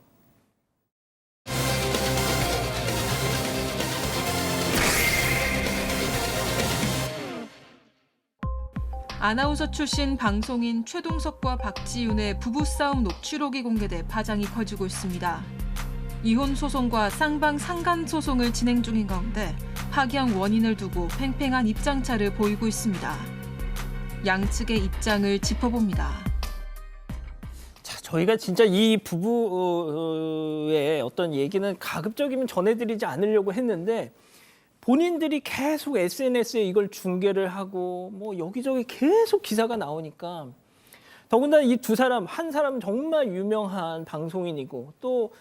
아나운서 출신 방송인 최동석과 박지윤의 부부싸움 녹취록이 공개돼 파장이 커지고 있습니다. 이혼 소송과 쌍방 상간 소송을 진행 중인 가운데 파기한 원인을 두고 팽팽한 입장차를 보이고 있습니다. 양측의 입장을 짚어봅니다. 자, 저희가 진짜 이 부부의 어떤 얘기는 가급적이면 전해드리지 않으려고 했는데 본인들이 계속 SNS에 이걸 중계를 하고 뭐 여기저기 계속 기사가 나오니까 더군다나 이 두 사람, 한 사람은 정말 유명한 방송인이고 또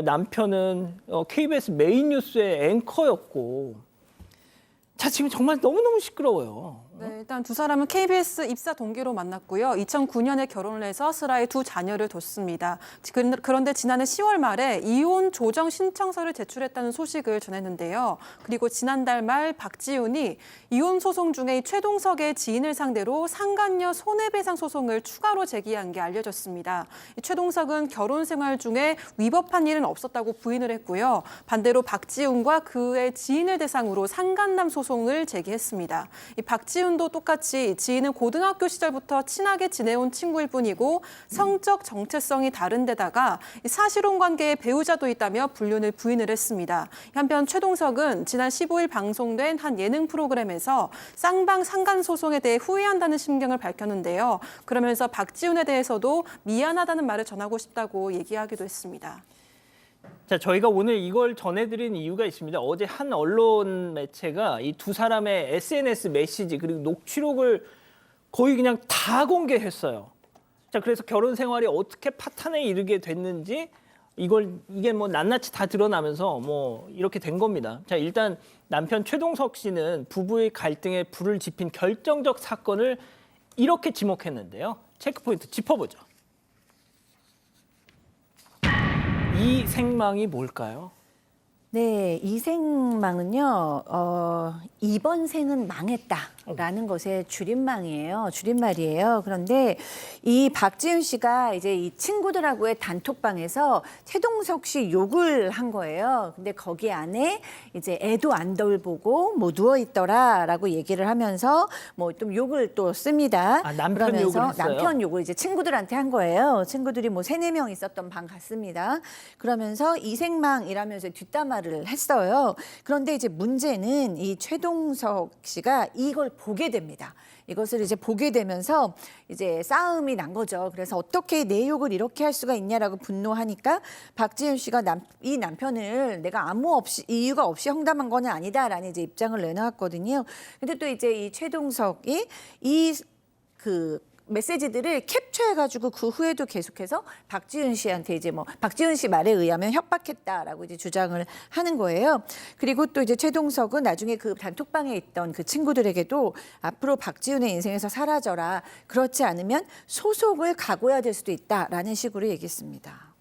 남편은 KBS 메인 뉴스의 앵커였고, 자, 지금 정말 너무너무 시끄러워요. 네, 일단 두 사람은 KBS 입사 동기로 만났고요. 2009년에 결혼을 해서 슬하에 두 자녀를 뒀습니다. 그런데 지난해 10월 말에 이혼 조정 신청서를 제출했다는 소식을 전했는데요. 그리고 지난달 말 박지윤이 이혼 소송 중에 최동석의 지인을 상대로 상간녀 손해배상 소송을 추가로 제기한 게 알려졌습니다. 최동석은 결혼 생활 중에 위법한 일은 없었다고 부인을 했고요. 반대로 박지윤과 그의 지인을 대상으로 상간남 소송을 제기했습니다. 이 박지윤도 똑같이 지인은 고등학교 시절부터 친하게 지내온 친구일 뿐이고 성적 정체성이 다른 데다가 사실혼 관계에 배우자도 있다며 불륜을 부인을 했습니다. 한편 최동석은 지난 15일 방송된 한 예능 프로그램에서 쌍방 상간 소송에 대해 후회한다는 심경을 밝혔는데요. 그러면서 박지윤에 대해서도 미안하다는 말을 전하고 싶다고 얘기하기도 했습니다. 자, 저희가 오늘 이걸 전해드린 이유가 있습니다. 어제 한 언론 매체가 이 두 사람의 SNS 메시지 그리고 녹취록을 거의 그냥 다 공개했어요. 자, 그래서 결혼 생활이 어떻게 파탄에 이르게 됐는지 이게 뭐 낱낱이 다 드러나면서 뭐 이렇게 된 겁니다. 자, 일단 남편 최동석 씨는 부부의 갈등에 불을 지핀 결정적 사건을 이렇게 지목했는데요. 체크포인트 짚어보죠. 이 생망이 뭘까요? 네, 이 생망은요, 이번 생은 망했다라는 것의 줄임말이에요. 그런데 이 박지윤 씨가 이제 이 친구들하고의 단톡방에서 최동석 씨 욕을 한 거예요. 근데 거기 안에 이제 애도 안 돌보고 뭐 누워 있더라라고 얘기를 하면서 뭐 좀 욕을 또 씁니다. 아, 남편 그러면서 욕을 했어요? 남편 욕을 이제 친구들한테 한 거예요. 친구들이 뭐 3-4명 있었던 방 같습니다. 그러면서 이생망이라면서 뒷담화를 했어요. 그런데 이제 문제는 이 최동석 씨가 이걸 보게 됩니다. 이것을 이제 보게 되면서 이제 싸움이 난 거죠. 그래서 어떻게 내 욕을 이렇게 할 수가 있냐라고 분노하니까 박지윤 씨가 이 남편을 내가 이유가 없이 험담한 건 아니다라는 이제 입장을 내놓았거든요. 근데 또 이제 이 최동석이 메시지들을 캡처해가지고 그 후에도 계속해서 박지윤 씨한테 이제 뭐 박지윤 씨 말에 의하면 협박했다라고 이제 주장을 하는 거예요. 그리고 또 이제 최동석은 나중에 그 단톡방에 있던 그 친구들에게도 앞으로 박지윤의 인생에서 사라져라. 그렇지 않으면 소속을 각오해야 될 수도 있다라는 식으로 얘기했습니다.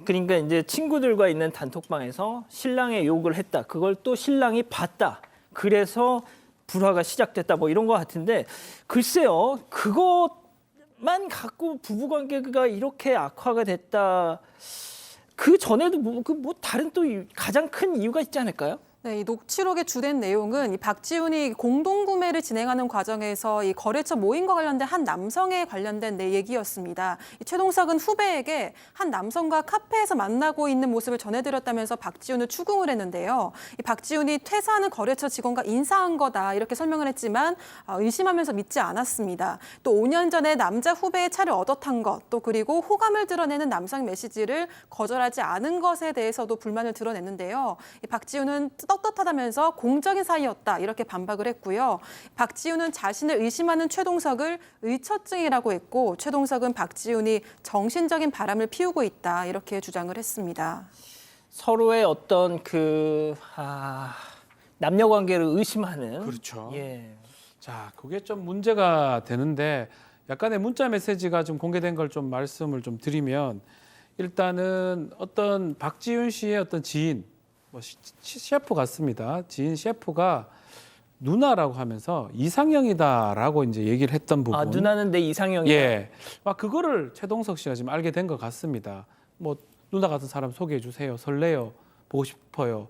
그러니까 이제 친구들과 있는 단톡방에서 신랑의 욕을 했다. 그걸 또 신랑이 봤다. 그래서 불화가 시작됐다 뭐 이런 것 같은데 글쎄요. 그것만 갖고 부부관계가 이렇게 악화가 됐다. 그 전에도 뭐 다른 또 가장 큰 이유가 있지 않을까요? 네, 이 녹취록의 주된 내용은 이 박지훈이 공동구매를 진행하는 과정에서 이 거래처 모임과 관련된 한 남성에 관련된 얘기였습니다. 이 최동석은 후배에게 한 남성과 카페에서 만나고 있는 모습을 전해드렸다면서 박지훈을 추궁을 했는데요. 이 박지훈이 퇴사하는 거래처 직원과 인사한 거다 이렇게 설명을 했지만 의심하면서 믿지 않았습니다. 또 5년 전에 남자 후배의 차를 얻어 탄 것, 또 그리고 호감을 드러내는 남성 메시지를 거절하지 않은 것에 대해서도 불만을 드러냈는데요. 이 박지훈은 떳떳하다면서 공적인 사이였다 이렇게 반박을 했고요. 박지훈은 자신을 의심하는 최동석을 의처증이라고 했고 최동석은 박지훈이 정신적인 바람을 피우고 있다 이렇게 주장을 했습니다. 서로의 어떤 남녀 관계를 의심하는. 그렇죠. 예. 자, 그게 좀 문제가 되는데 약간의 문자 메시지가 좀 공개된 걸 좀 말씀을 좀 드리면 일단은 어떤 박지훈 씨의 어떤 지인, 뭐 셰프 같습니다. 지인 셰프가 누나라고 하면서 이상형이다라고 이제 얘기를 했던 부분. 아, 누나는 내 이상형이다. 예. 그거를 최동석 씨가 지금 알게 된 것 같습니다. 뭐 누나 같은 사람 소개해 주세요. 설레요. 보고 싶어요.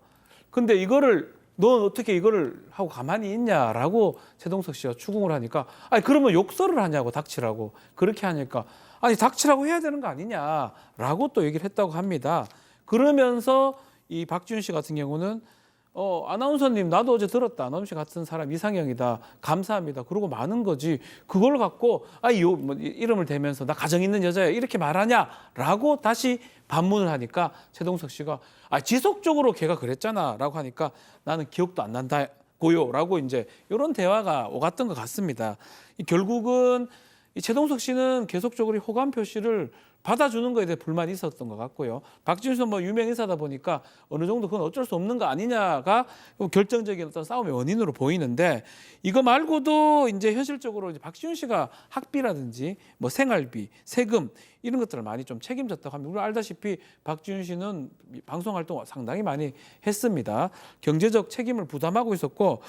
근데 이거를 넌 어떻게 이거를 하고 가만히 있냐라고 최동석 씨가 추궁을 하니까 아니 그러면 욕설을 하냐고 닥치라고 그렇게 하니까 아니 닥치라고 해야 되는 거 아니냐라고 또 얘기를 했다고 합니다. 그러면서 이 박지훈 씨 같은 경우는 아나운서님 나도 어제 들었다. 아나운서 같은 사람 이상형이다. 감사합니다. 그러고 많은 거지. 그걸 갖고 뭐 이름을 대면서 나 가정 있는 여자야 이렇게 말하냐라고 다시 반문을 하니까 최동석 씨가 지속적으로 걔가 그랬잖아라고 하니까 나는 기억도 안 난다고요라고 이제 이런 대화가 오갔던 것 같습니다. 결국은 이 최동석 씨는 계속적으로 호감 표시를 받아주는 거에 대해 불만이 있었던 것 같고요. 박지훈 씨는 뭐 유명 인사다 보니까 어느 정도 그건 어쩔 수 없는 거 아니냐가 결정적인 어떤 싸움의 원인으로 보이는데 이거 말고도 이제 현실적으로 이제 박지훈 씨가 학비라든지 뭐 생활비, 세금 이런 것들을 많이 좀 책임졌다고 합니다. 우리 알다시피 박지훈 씨는 방송 활동 상당히 많이 했습니다. 경제적 책임을 부담하고 있었고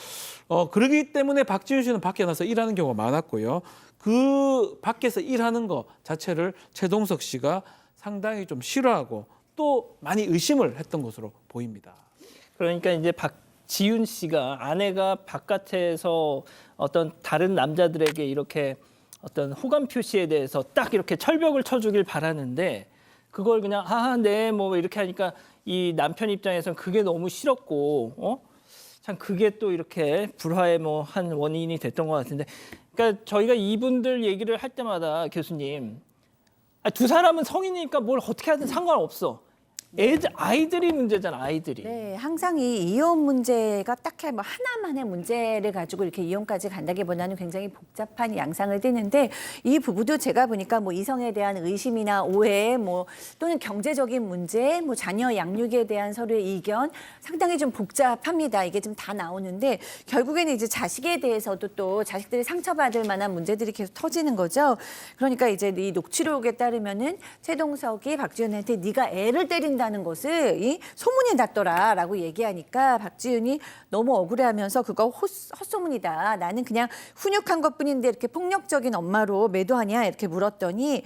그러기 때문에 박지훈 씨는 밖에 나서 일하는 경우가 많았고요. 그 밖에서 일하는 거 자체를 최동석 씨가 상당히 좀 싫어하고 또 많이 의심을 했던 것으로 보입니다. 그러니까 이제 박지훈 씨가 아내가 바깥에서 어떤 다른 남자들에게 이렇게 어떤 호감 표시에 대해서 딱 이렇게 철벽을 쳐주길 바라는데 그걸 그냥 네 뭐 이렇게 하니까 이 남편 입장에서는 그게 너무 싫었고 참 그게 또 이렇게 불화의 뭐 한 원인이 됐던 것 같은데 그러니까 저희가 이분들 얘기를 할 때마다 교수님 두 사람은 성인이니까 뭘 어떻게 하든 상관없어. 아이들이 문제잖아, 아이들이. 네, 항상 이 이혼 문제가 딱히 뭐 하나만의 문제를 가지고 이렇게 이혼까지 간다기보다는 굉장히 복잡한 양상을 띠는데 이 부부도 제가 보니까 뭐 이성에 대한 의심이나 오해, 뭐 또는 경제적인 문제, 뭐 자녀 양육에 대한 서로의 이견 상당히 좀 복잡합니다. 이게 좀 다 나오는데 결국에는 이제 자식에 대해서도 또 자식들이 상처받을 만한 문제들이 계속 터지는 거죠. 그러니까 이제 이 녹취록에 따르면은 최동석이 박지훈한테 네가 애를 때린다는 것을 이 소문이 났더라라고 얘기하니까 박지훈이 너무 억울해하면서 그거 헛소문이다. 나는 그냥 훈육한 것뿐인데 이렇게 폭력적인 엄마로 매도하냐 이렇게 물었더니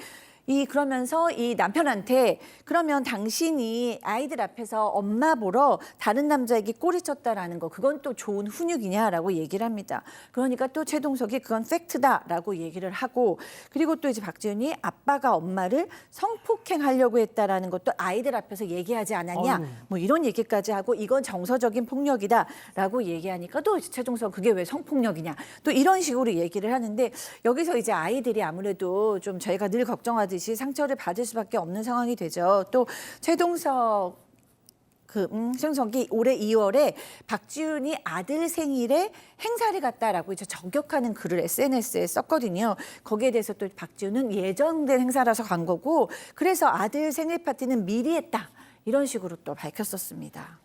그러면서 이 남편한테 그러면 당신이 아이들 앞에서 엄마 보러 다른 남자에게 꼬리쳤다라는 거 그건 또 좋은 훈육이냐라고 얘기를 합니다. 그러니까 또 최동석이 그건 팩트다라고 얘기를 하고 그리고 또 이제 박지훈이 아빠가 엄마를 성폭행하려고 했다라는 것도 아이들 앞에서 얘기하지 않았냐 뭐 이런 얘기까지 하고 이건 정서적인 폭력이다라고 얘기하니까 또 최동석 그게 왜 성폭력이냐 또 이런 식으로 얘기를 하는데 여기서 이제 아이들이 아무래도 좀 저희가 늘 걱정하듯이 상처를 받을 수밖에 없는 상황이 되죠. 또 최동석이 올해 2월에 박지훈이 아들 생일에 행사를 갔다라고 이제 저격하는 글을 SNS에 썼거든요. 거기에 대해서 또 박지훈은 예정된 행사라서 간 거고 그래서 아들 생일 파티는 미리 했다. 이런 식으로 또 밝혔었습니다.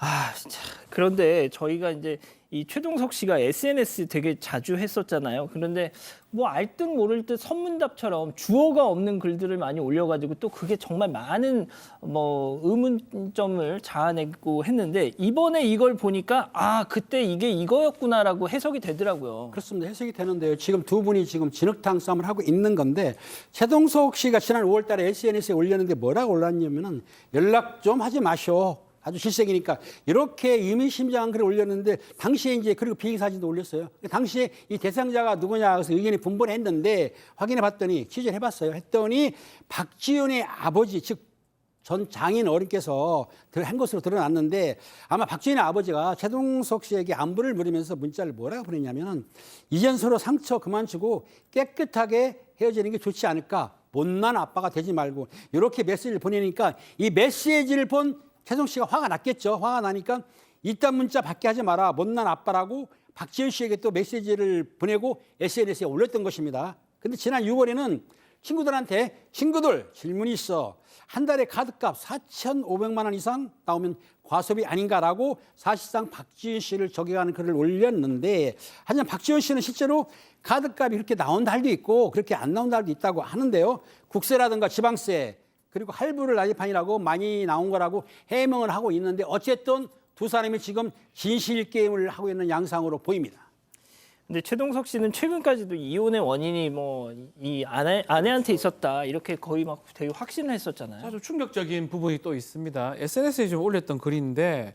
아, 진짜. 그런데 저희가 이제 이 최동석 씨가 SNS 되게 자주 했었잖아요. 그런데 뭐 알 듯 모를 듯 선문답처럼 주어가 없는 글들을 많이 올려가지고 또 그게 정말 많은 뭐 의문점을 자아내고 했는데 이번에 이걸 보니까 아, 그때 이게 이거였구나라고 해석이 되더라고요. 그렇습니다. 해석이 되는데요. 지금 두 분이 지금 진흙탕 싸움을 하고 있는 건데 최동석 씨가 지난 5월 달에 SNS에 올렸는데 뭐라고 올랐냐면은 연락 좀 하지 마쇼. 아주 질색이니까 이렇게 의미심장한 글을 올렸는데 당시에 이제 그리고 비행 사진도 올렸어요. 당시에 이 대상자가 누구냐 그래서 의견이 분분했는데 확인해 봤더니 취재를 해봤어요. 했더니 박지훈의 아버지 즉 전 장인 어른께서 한 것으로 드러났는데 아마 박지훈의 아버지가 최동석 씨에게 안부를 물으면서 문자를 뭐라고 보냈냐면은 이젠 서로 상처 그만 주고 깨끗하게 헤어지는 게 좋지 않을까. 못난 아빠가 되지 말고 이렇게 메시지를 보내니까 이 메시지를 본 최동 씨가 화가 났겠죠. 화가 나니까 이딴 문자 받게 하지 마라. 못난 아빠라고 박지훈 씨에게 또 메시지를 보내고 SNS에 올렸던 것입니다. 근데 지난 6월에는 친구들한테 친구들 질문이 있어. 한 달에 카드값 4,500만 원 이상 나오면 과소비 아닌가라고 사실상 박지훈 씨를 저격하는 글을 올렸는데 하지만 박지훈 씨는 실제로 카드값이 그렇게 나온 달도 있고 그렇게 안 나온 달도 있다고 하는데요. 국세라든가 지방세 그리고 할부를 난입하니라고 많이 나온 거라고 해명을 하고 있는데 어쨌든 두 사람이 지금 진실 게임을 하고 있는 양상으로 보입니다. 근데 최동석 씨는 최근까지도 이혼의 원인이 뭐 이 아내한테 있었다 이렇게 거의 막 되게 확신을 했었잖아요. 아주 충격적인 부분이 또 있습니다. SNS에 좀 올렸던 글인데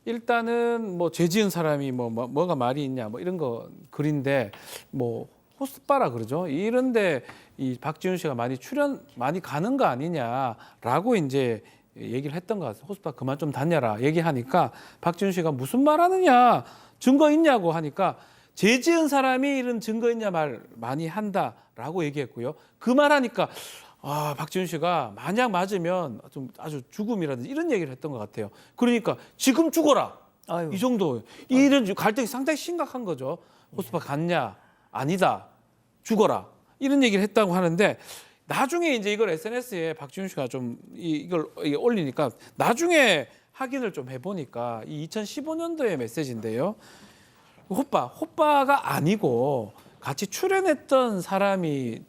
일단은 뭐 죄 지은 사람이 뭐가 말이 있냐 뭐 이런 거 글인데 뭐 호스바라 그러죠. 이런데 이 박지훈 씨가 많이 가는 거 아니냐라고 이제 얘기를 했던 것 같아요. 호스바 그만 좀 다녀라 얘기하니까 박지훈 씨가 무슨 말 하느냐 증거 있냐고 하니까 죄 지은 사람이 이런 증거 있냐 말 많이 한다라고 얘기했고요. 그 말하니까 아, 박지훈 씨가 만약 맞으면 좀 아주 죽음이라든지 이런 얘기를 했던 것 같아요. 그러니까 지금 죽어라. 아유. 이 정도. 이런 갈등이 상당히 심각한 거죠. 호스바 갔냐? 아니다. 죽어라. 이런 얘기를 했다고 하는데 나중에 이제 이걸 SNS에 박지훈 씨가 좀 이걸 올리니까 나중에 확인을 좀 해보니까 이 2015년도의 메시지인데요. 호빠가 아니고 같이 출연했던 사람이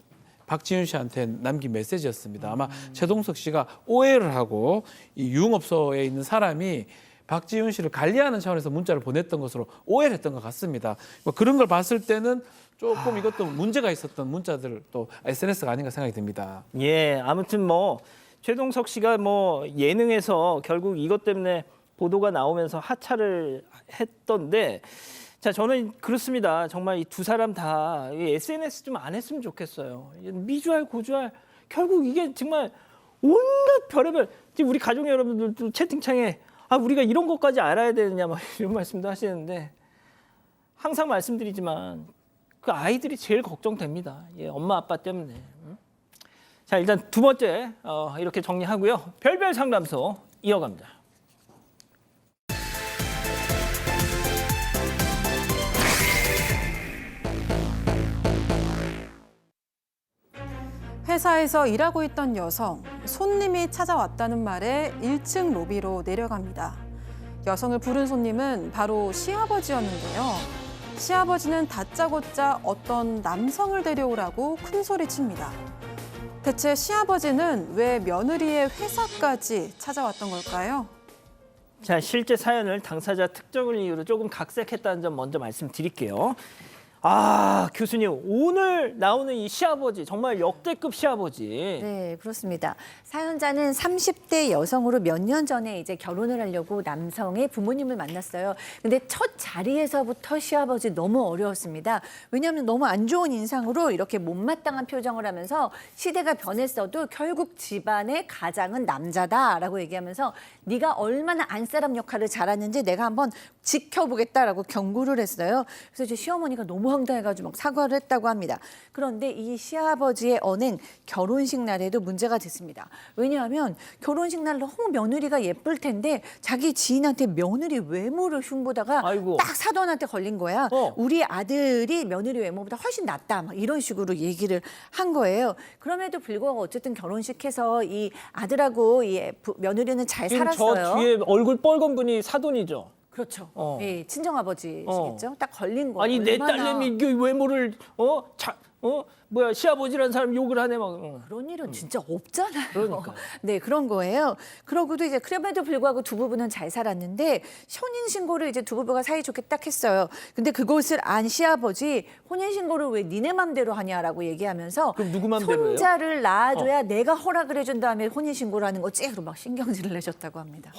박지훈 씨한테 남긴 메시지였습니다. 아마 최동석 씨가 오해를 하고 이 유흥업소에 있는 사람이 박지훈 씨를 관리하는 차원에서 문자를 보냈던 것으로 오해를 했던 것 같습니다. 뭐 그런 걸 봤을 때는 조금 이것도 문제가 있었던 문자들 또 SNS가 아닌가 생각이 듭니다. 예, 아무튼 뭐 최동석 씨가 뭐 예능에서 결국 이것 때문에 보도가 나오면서 하차를 했던데 자, 저는 그렇습니다. 정말 이 두 사람 다 SNS 좀 안 했으면 좋겠어요. 미주알, 고주알 결국 이게 정말 온갖 별의별 지금 우리 가족 여러분들도 채팅창에 아 우리가 이런 것까지 알아야 되느냐 막 이런 말씀도 하시는데 항상 말씀드리지만 그 아이들이 제일 걱정됩니다. 예, 엄마 아빠 때문에. 자, 일단 두 번째 이렇게 정리하고요. 별별 상담소 이어갑니다. 회사에서 일하고 있던 여성, 손님이 찾아왔다는 말에 1층 로비로 내려갑니다. 여성을 부른 손님은 바로 시아버지였는데요. 시아버지는 다짜고짜 어떤 남성을 데려오라고 큰 소리칩니다. 대체 시아버지는 왜 며느리의 회사까지 찾아왔던 걸까요? 자, 실제 사연을 당사자 특정을 이유로 조금 각색했다는 점 먼저 말씀드릴게요. 아, 교수님, 오늘 나오는 이 시아버지 정말 역대급 시아버지. 네, 그렇습니다. 사연자는 30대 여성으로 몇 년 전에 이제 결혼을 하려고 남성의 부모님을 만났어요. 근데 첫 자리에서부터 시아버지 너무 어려웠습니다. 왜냐하면 너무 안 좋은 인상으로 이렇게 못마땅한 표정을 하면서 시대가 변했어도 결국 집안의 가장은 남자다라고 얘기하면서 네가 얼마나 안사람 역할을 잘하는지 내가 한번 지켜보겠다라고 경고를 했어요. 그래서 이제 시어머니가 너무 너무 황당해가지고 막 사과를 했다고 합니다. 그런데 이 시아버지의 언행 결혼식 날에도 문제가 됐습니다. 왜냐하면 결혼식 날 너무 며느리가 예쁠 텐데 자기 지인한테 며느리 외모를 흉보다가 아이고. 딱 사돈한테 걸린 거야. 우리 아들이 며느리 외모보다 훨씬 낫다. 막 이런 식으로 얘기를 한 거예요. 그럼에도 불구하고 어쨌든 결혼식해서 이 아들하고 이 며느리는 잘 지금 살았어요. 저 뒤에 얼굴 빨간 분이 사돈이죠. 그렇죠. 예, 친정아버지시겠죠. 어. 딱 걸린 거. 아니 내 딸내미 이게 외모를 시아버지라는 사람 욕을 하네 막. 그런 일은 진짜 없잖아요. 그러니까요. 네, 그런 거예요. 그러고도 이제 그럼에도 불구하고 두 부부는 잘 살았는데 혼인 신고를 이제 두 부부가 사이좋게 딱 했어요. 근데 그것을 안 시아버지 혼인 신고를 왜 니네 맘대로 하냐라고 얘기하면서 그럼 누구 맘대로예요? 손자를 낳아줘야 내가 허락을 해준 다음에 혼인 신고를 하는 거지? 그리고 막 신경질을 내셨다고 합니다.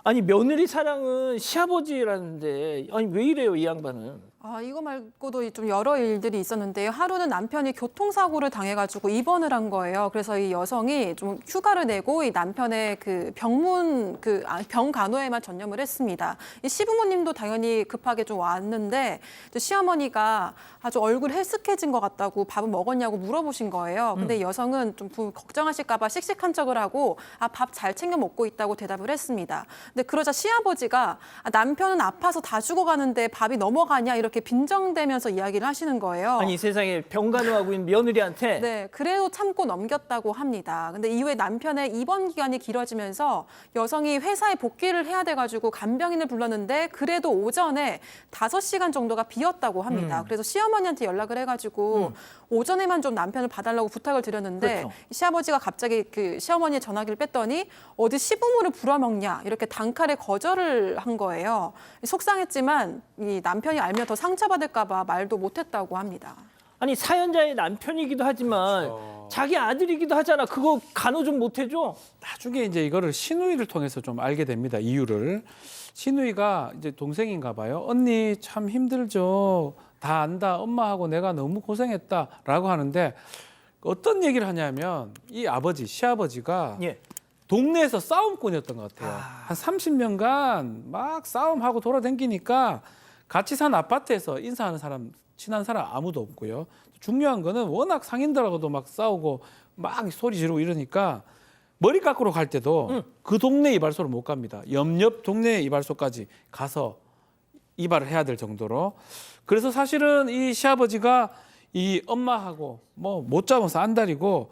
아니 며느리 사랑은 시아버지라는데 아니 왜 이래요 이 양반은? 이거 말고도 좀 여러 일들이 있었는데요. 하루는 남편이 교통사고를 당해가지고 입원을 한 거예요. 그래서 이 여성이 좀 휴가를 내고 이 남편의 그 병간호에만 전념을 했습니다. 이 시부모님도 당연히 급하게 좀 왔는데 또 시어머니가 아주 얼굴 헬쓱해진 것 같다고 밥은 먹었냐고 물어보신 거예요. 근데 이 여성은 좀 걱정하실까 봐 씩씩한 척을 하고 밥 잘 챙겨 먹고 있다고 대답을 했습니다. 근데 그러자 시아버지가 남편은 아파서 다 죽어가는데 밥이 넘어가냐 이렇게 빈정대면서 이야기를 하시는 거예요. 아니 세상에 병간호하고 있는 며느리한테 네, 그래도 참고 넘겼다고 합니다. 근데 이후에 남편의 입원 기간이 길어지면서 여성이 회사에 복귀를 해야 돼가지고 간병인을 불렀는데 그래도 오전에 5시간 정도가 비었다고 합니다. 그래서 시어머니한테 연락을 해가지고 오전에만 좀 남편을 봐달라고 부탁을 드렸는데 그렇죠. 시아버지가 갑자기 그 시어머니의 전화기를 뺐더니 어디 시부모를 부려먹냐 이렇게 단칼에 거절을 한 거예요. 속상했지만 이 남편이 알면 더 상처받을까 봐 말도 못했다고 합니다. 아니 사연자의 남편이기도 하지만 자기 아들이기도 하잖아. 그거 간호 좀 못해줘? 나중에 이제 이거를 시누이를 통해서 좀 알게 됩니다. 이유를. 시누이가 이제 동생인가 봐요. 언니 참 힘들죠. 다 안다. 엄마하고 내가 너무 고생했다라고 하는데 어떤 얘기를 하냐면 이 아버지, 시아버지가 예. 동네에서 싸움꾼이었던 것 같아요. 한 30년간 막 싸움하고 돌아다니니까 같이 산 아파트에서 인사하는 사람, 친한 사람 아무도 없고요. 중요한 거는 워낙 상인들하고도 막 싸우고 막 소리 지르고 이러니까 머리 깎으러 갈 때도 그 동네 이발소를 못 갑니다. 옆 동네 이발소까지 가서 이발을 해야 될 정도로. 그래서 사실은 이 시아버지가 이 엄마하고 뭐 못 잡아서 안달이고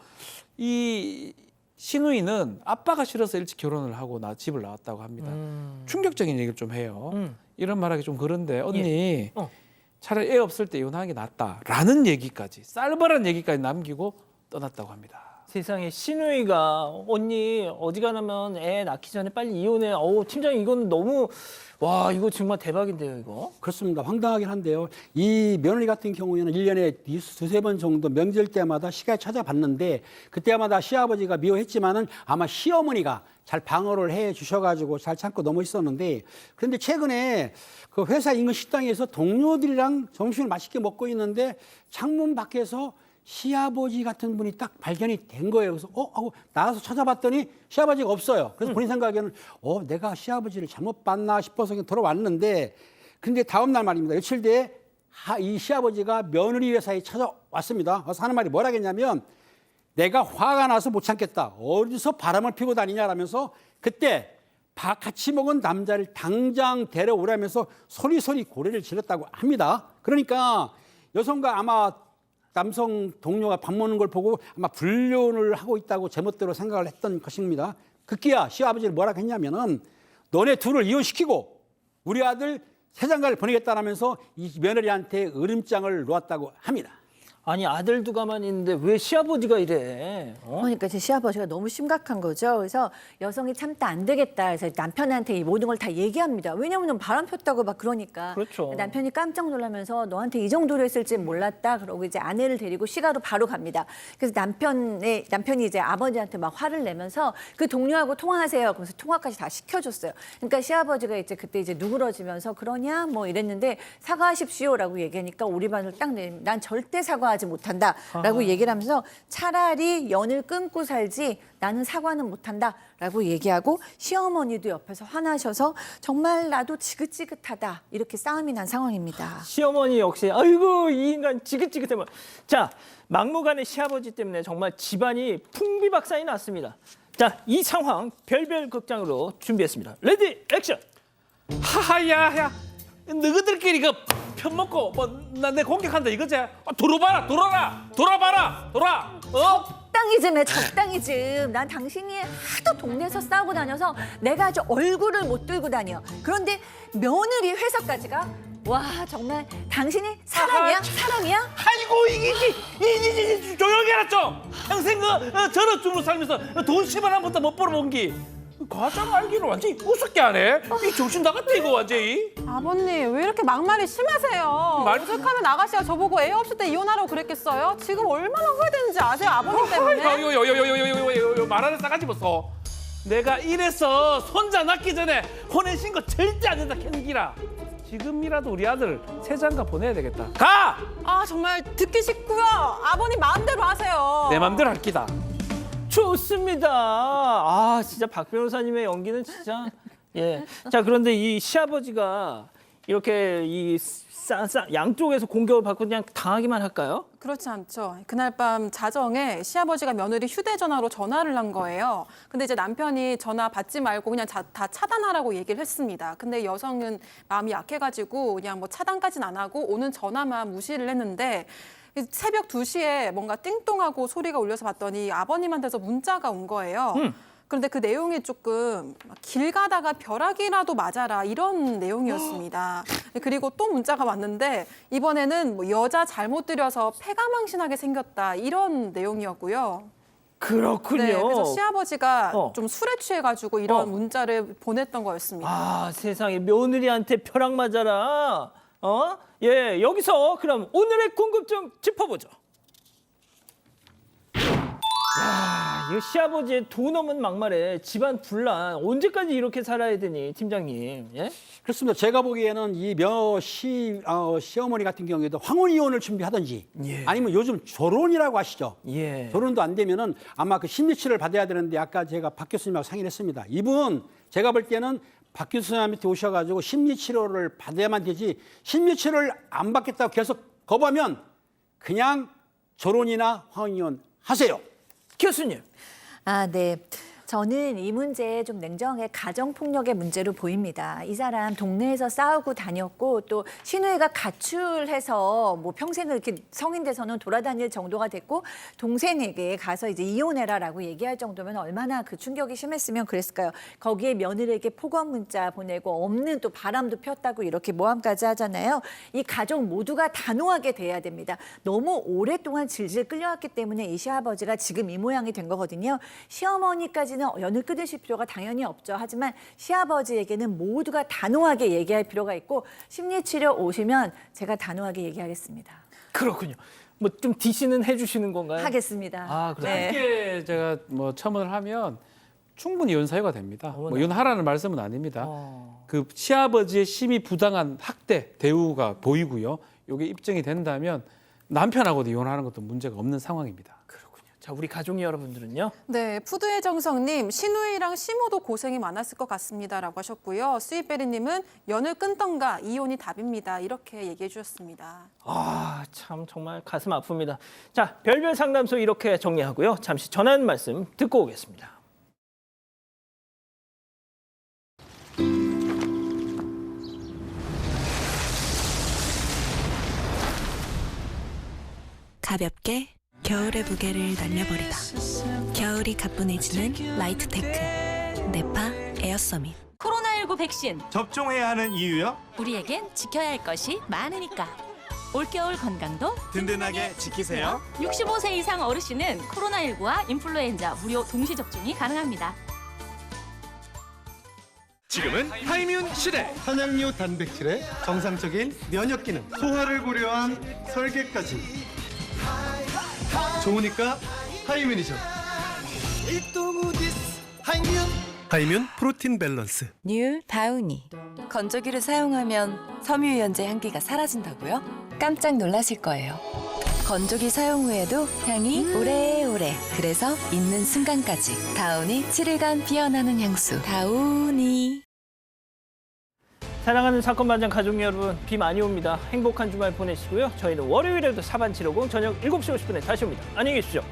이 시누이는 아빠가 싫어서 일찍 결혼을 하고 집을 나왔다고 합니다. 충격적인 얘기를 좀 해요. 이런 말하기 좀 그런데 언니 차라리 애 없을 때 이혼하는 게 낫다라는 얘기까지 쌀벌한 얘기까지 남기고 떠났다고 합니다. 세상에 시누이가 언니 어지간하면 애 낳기 전에 빨리 이혼해. 팀장님 이건 너무 와 이거 정말 대박인데요 이거. 그렇습니다. 황당하긴 한데요. 이 며느리 같은 경우에는 1년에 두세 번 정도 명절 때마다 시간에 찾아봤는데 그때마다 시아버지가 미워했지만은 아마 시어머니가 잘 방어를 해 주셔가지고 잘 참고 넘어 있었는데 그런데 최근에 그 회사 인근 식당에서 동료들이랑 점심을 맛있게 먹고 있는데 창문 밖에서 시아버지 같은 분이 딱 발견이 된 거예요. 그래서 하고 나가서 찾아봤더니 시아버지가 없어요. 그래서 본인 생각에는 내가 시아버지를 잘못 봤나 싶어서 그냥 돌아왔는데 근데 다음 날 말입니다. 며칠 뒤에 이 시아버지가 며느리 회사에 찾아왔습니다. 와서 하는 말이 뭐라겠냐면 내가 화가 나서 못 참겠다. 어디서 바람을 피고 다니냐라면서 그때 같이 먹은 남자를 당장 데려오라면서 소리소리 고래를 질렀다고 합니다. 그러니까 여성과 아마 남성 동료가 밥 먹는 걸 보고 아마 불륜을 하고 있다고 제멋대로 생각을 했던 것입니다. 급기야 시아버지를 뭐라고 했냐면은 너네 둘을 이혼시키고 우리 아들 세장가를 보내겠다라면서 이 며느리한테 으름장을 놓았다고 합니다. 아니 아들도 가만히 있는데 왜 시아버지가 이래? 그러니까 제 시아버지가 너무 심각한 거죠. 그래서 여성이 참다 안 되겠다 해서 남편한테 이 모든 걸 다 얘기합니다. 왜냐하면 바람 폈다고 막 그러니까. 그렇죠. 남편이 깜짝 놀라면서 너한테 이 정도로 했을지 몰랐다. 그러고 이제 아내를 데리고 시가로 바로 갑니다. 그래서 남편이 이제 아버지한테 막 화를 내면서 그 동료하고 통화하세요. 그래서 통화까지 다 시켜줬어요. 그러니까 시아버지가 이제 그때 이제 누그러지면서 그러냐 뭐 이랬는데 사과하십시오라고 얘기하니까 오리반을 딱 내면 난 절대 사과 용서하지 못한다라고 얘기를 하면서 차라리 연을 끊고 살지 나는 사과는 못한다라고 얘기하고 시어머니도 옆에서 화나셔서 정말 나도 지긋지긋하다 이렇게 싸움이 난 상황입니다. 시어머니 역시 아이고 이 인간 지긋지긋해. 자, 막무가내 시아버지 때문에 정말 집안이 풍비박산이 났습니다. 자, 이 상황 별별 극장으로 준비했습니다. 레디 액션. 하하야, 너희들끼리 그 편 먹고 뭐 나 내 공격한다 이거지? 돌아봐라. 적당히 좀 해, 적당히 좀. 난 당신이 하도 동네에서 싸우고 다녀서 내가 아주 얼굴을 못 들고 다녀. 그런데 며느리 회사까지 가? 와, 정말 당신이 사람이야? 사람이야? 아이고 이게 조용히 해라 좀. 평생 저런 주로 살면서 돈 10원 한 번도 못 벌어본 기. 과장 알기는 완전히 우습게 하네. 이 정신 나갔다 이거 완전히. 아버님 왜 이렇게 막말이 심하세요? 말- 오죽하면 아가씨가 저보고 애 없을 때 이혼하라고 그랬겠어요? 지금 얼마나 후회되는지 아세요? 아버님 때문에? 요요요요요요요 말하는 싸가지 보소. 내가 이래서 손자 낳기 전에 혼외신 거 절대 안 된다 캔기라. 지금이라도 우리 아들 세장가 보내야 되겠다. 가! 아 정말 듣기 싫고요. 아버님 마음대로 하세요. 내 맘대로 할 기다. 좋습니다. 아, 진짜 박 변호사님의 연기는 진짜 예. 자, 그런데 이 시아버지가 이렇게 이 양쪽에서 공격을 받고 그냥 당하기만 할까요? 그렇지 않죠. 그날 밤 자정에 시아버지가 며느리 휴대전화로 전화를 한 거예요. 근데 이제 남편이 전화 받지 말고 그냥 다 차단하라고 얘기를 했습니다. 근데 여성은 마음이 약해가지고 그냥 뭐 차단까지는 안 하고 오는 전화만 무시를 했는데 새벽 2시에 뭔가 띵동하고 소리가 울려서 봤더니 아버님한테서 문자가 온 거예요. 그런데 그 내용이 조금 길 가다가 벼락이라도 맞아라 이런 내용이었습니다. 그리고 또 문자가 왔는데 이번에는 뭐 여자 잘못 들여서 폐가망신하게 생겼다 이런 내용이었고요. 그렇군요. 네, 그래서 시아버지가 어. 좀 술에 취해가지고 이런 문자를 보냈던 거였습니다. 아, 세상에 며느리한테 벼락 맞아라. 예, 여기서 그럼 오늘의 궁금증 짚어보죠. 야, 이거 시아버지의 돈 없는 막말에 집안 분란 언제까지 이렇게 살아야 되니, 팀장님? 예? 그렇습니다. 제가 보기에는 이 시어머니 같은 경우에도 황혼이혼을 준비하든지 예. 아니면 요즘 조론이라고 하시죠. 예. 조론도 안 되면은 아마 그 심리치료를 받아야 되는데 아까 제가 박 교수님하고 상의를 했습니다. 이분 제가 볼 때는 박 교수님한테 오셔가지고 심리치료를 받아야만 되지 심리치료를 안 받겠다고 계속 거부하면 그냥 조론이나 황혼이혼 하세요. 교수님. 아, 네. 저는 이 문제 좀 냉정하게 가정폭력의 문제로 보입니다. 이 사람 동네에서 싸우고 다녔고 또 시누이가 가출해서 뭐 평생을 이렇게 성인 돼서는 돌아다닐 정도가 됐고 동생에게 가서 이제 이혼해라라고 얘기할 정도면 얼마나 그 충격이 심했으면 그랬을까요? 거기에 며느리에게 폭언 문자 보내고 없는 또 바람도 폈다고 이렇게 모함까지 하잖아요. 이 가족 모두가 단호하게 돼야 됩니다. 너무 오랫동안 질질 끌려왔기 때문에 이 시아버지가 지금 이 모양이 된 거거든요. 시어머니까지는 연을 끊으실 필요가 당연히 없죠. 하지만 시아버지에게는 모두가 단호하게 얘기할 필요가 있고 심리치료 오시면 제가 단호하게 얘기하겠습니다. 그렇군요. 뭐 좀 DC는 해주시는 건가요? 하겠습니다. 아, 그래요? 짧게 제가 뭐 첨언을 하면 충분히 이혼 사유가 됩니다. 뭐 이혼하라는 말씀은 아닙니다. 그 시아버지의 심히 부당한 학대 대우가 보이고요. 이게 입증이 된다면 남편하고도 이혼하는 것도 문제가 없는 상황입니다. 자, 우리 가족 여러분들은요? 네, 푸드의 정성님, 시누이랑 시모도 고생이 많았을 것 같습니다라고 하셨고요. 스윗베리님은 연을 끊던가 이혼이 답입니다. 이렇게 얘기해 주셨습니다. 아, 참 정말 가슴 아픕니다. 자, 별별 상담소 이렇게 정리하고요. 잠시 전하는 말씀 듣고 오겠습니다. 가볍게 겨울의 무게를 날려버리다. 겨울이 가뿐해지는 라이트테크 네파 에어서밋. 코로나19 백신 접종해야 하는 이유요? 우리에겐 지켜야 할 것이 많으니까. 올겨울 건강도 든든하게 지키세요. 65세 이상 어르신은 코로나19와 인플루엔자 무료 동시 접종이 가능합니다. 지금은 하이뮨 시대. 한양류 단백질의 정상적인 면역 기능, 소화를 고려한 설계까지 좋으니까 하이뮨이죠. 하이뮨 프로틴 밸런스. 뉴 다우니. 건조기를 사용하면 섬유유연제 향기가 사라진다고요? 깜짝 놀라실 거예요. 건조기 사용 후에도 향이 오래오래. 그래서 있는 순간까지 다우니 7일간 피어나는 향수. 다우니. 사랑하는 사건 반장 가족 여러분, 비 많이 옵니다. 행복한 주말 보내시고요. 저희는 월요일에도 사반 750 저녁 7시 50분에 다시 옵니다. 안녕히 계십시오.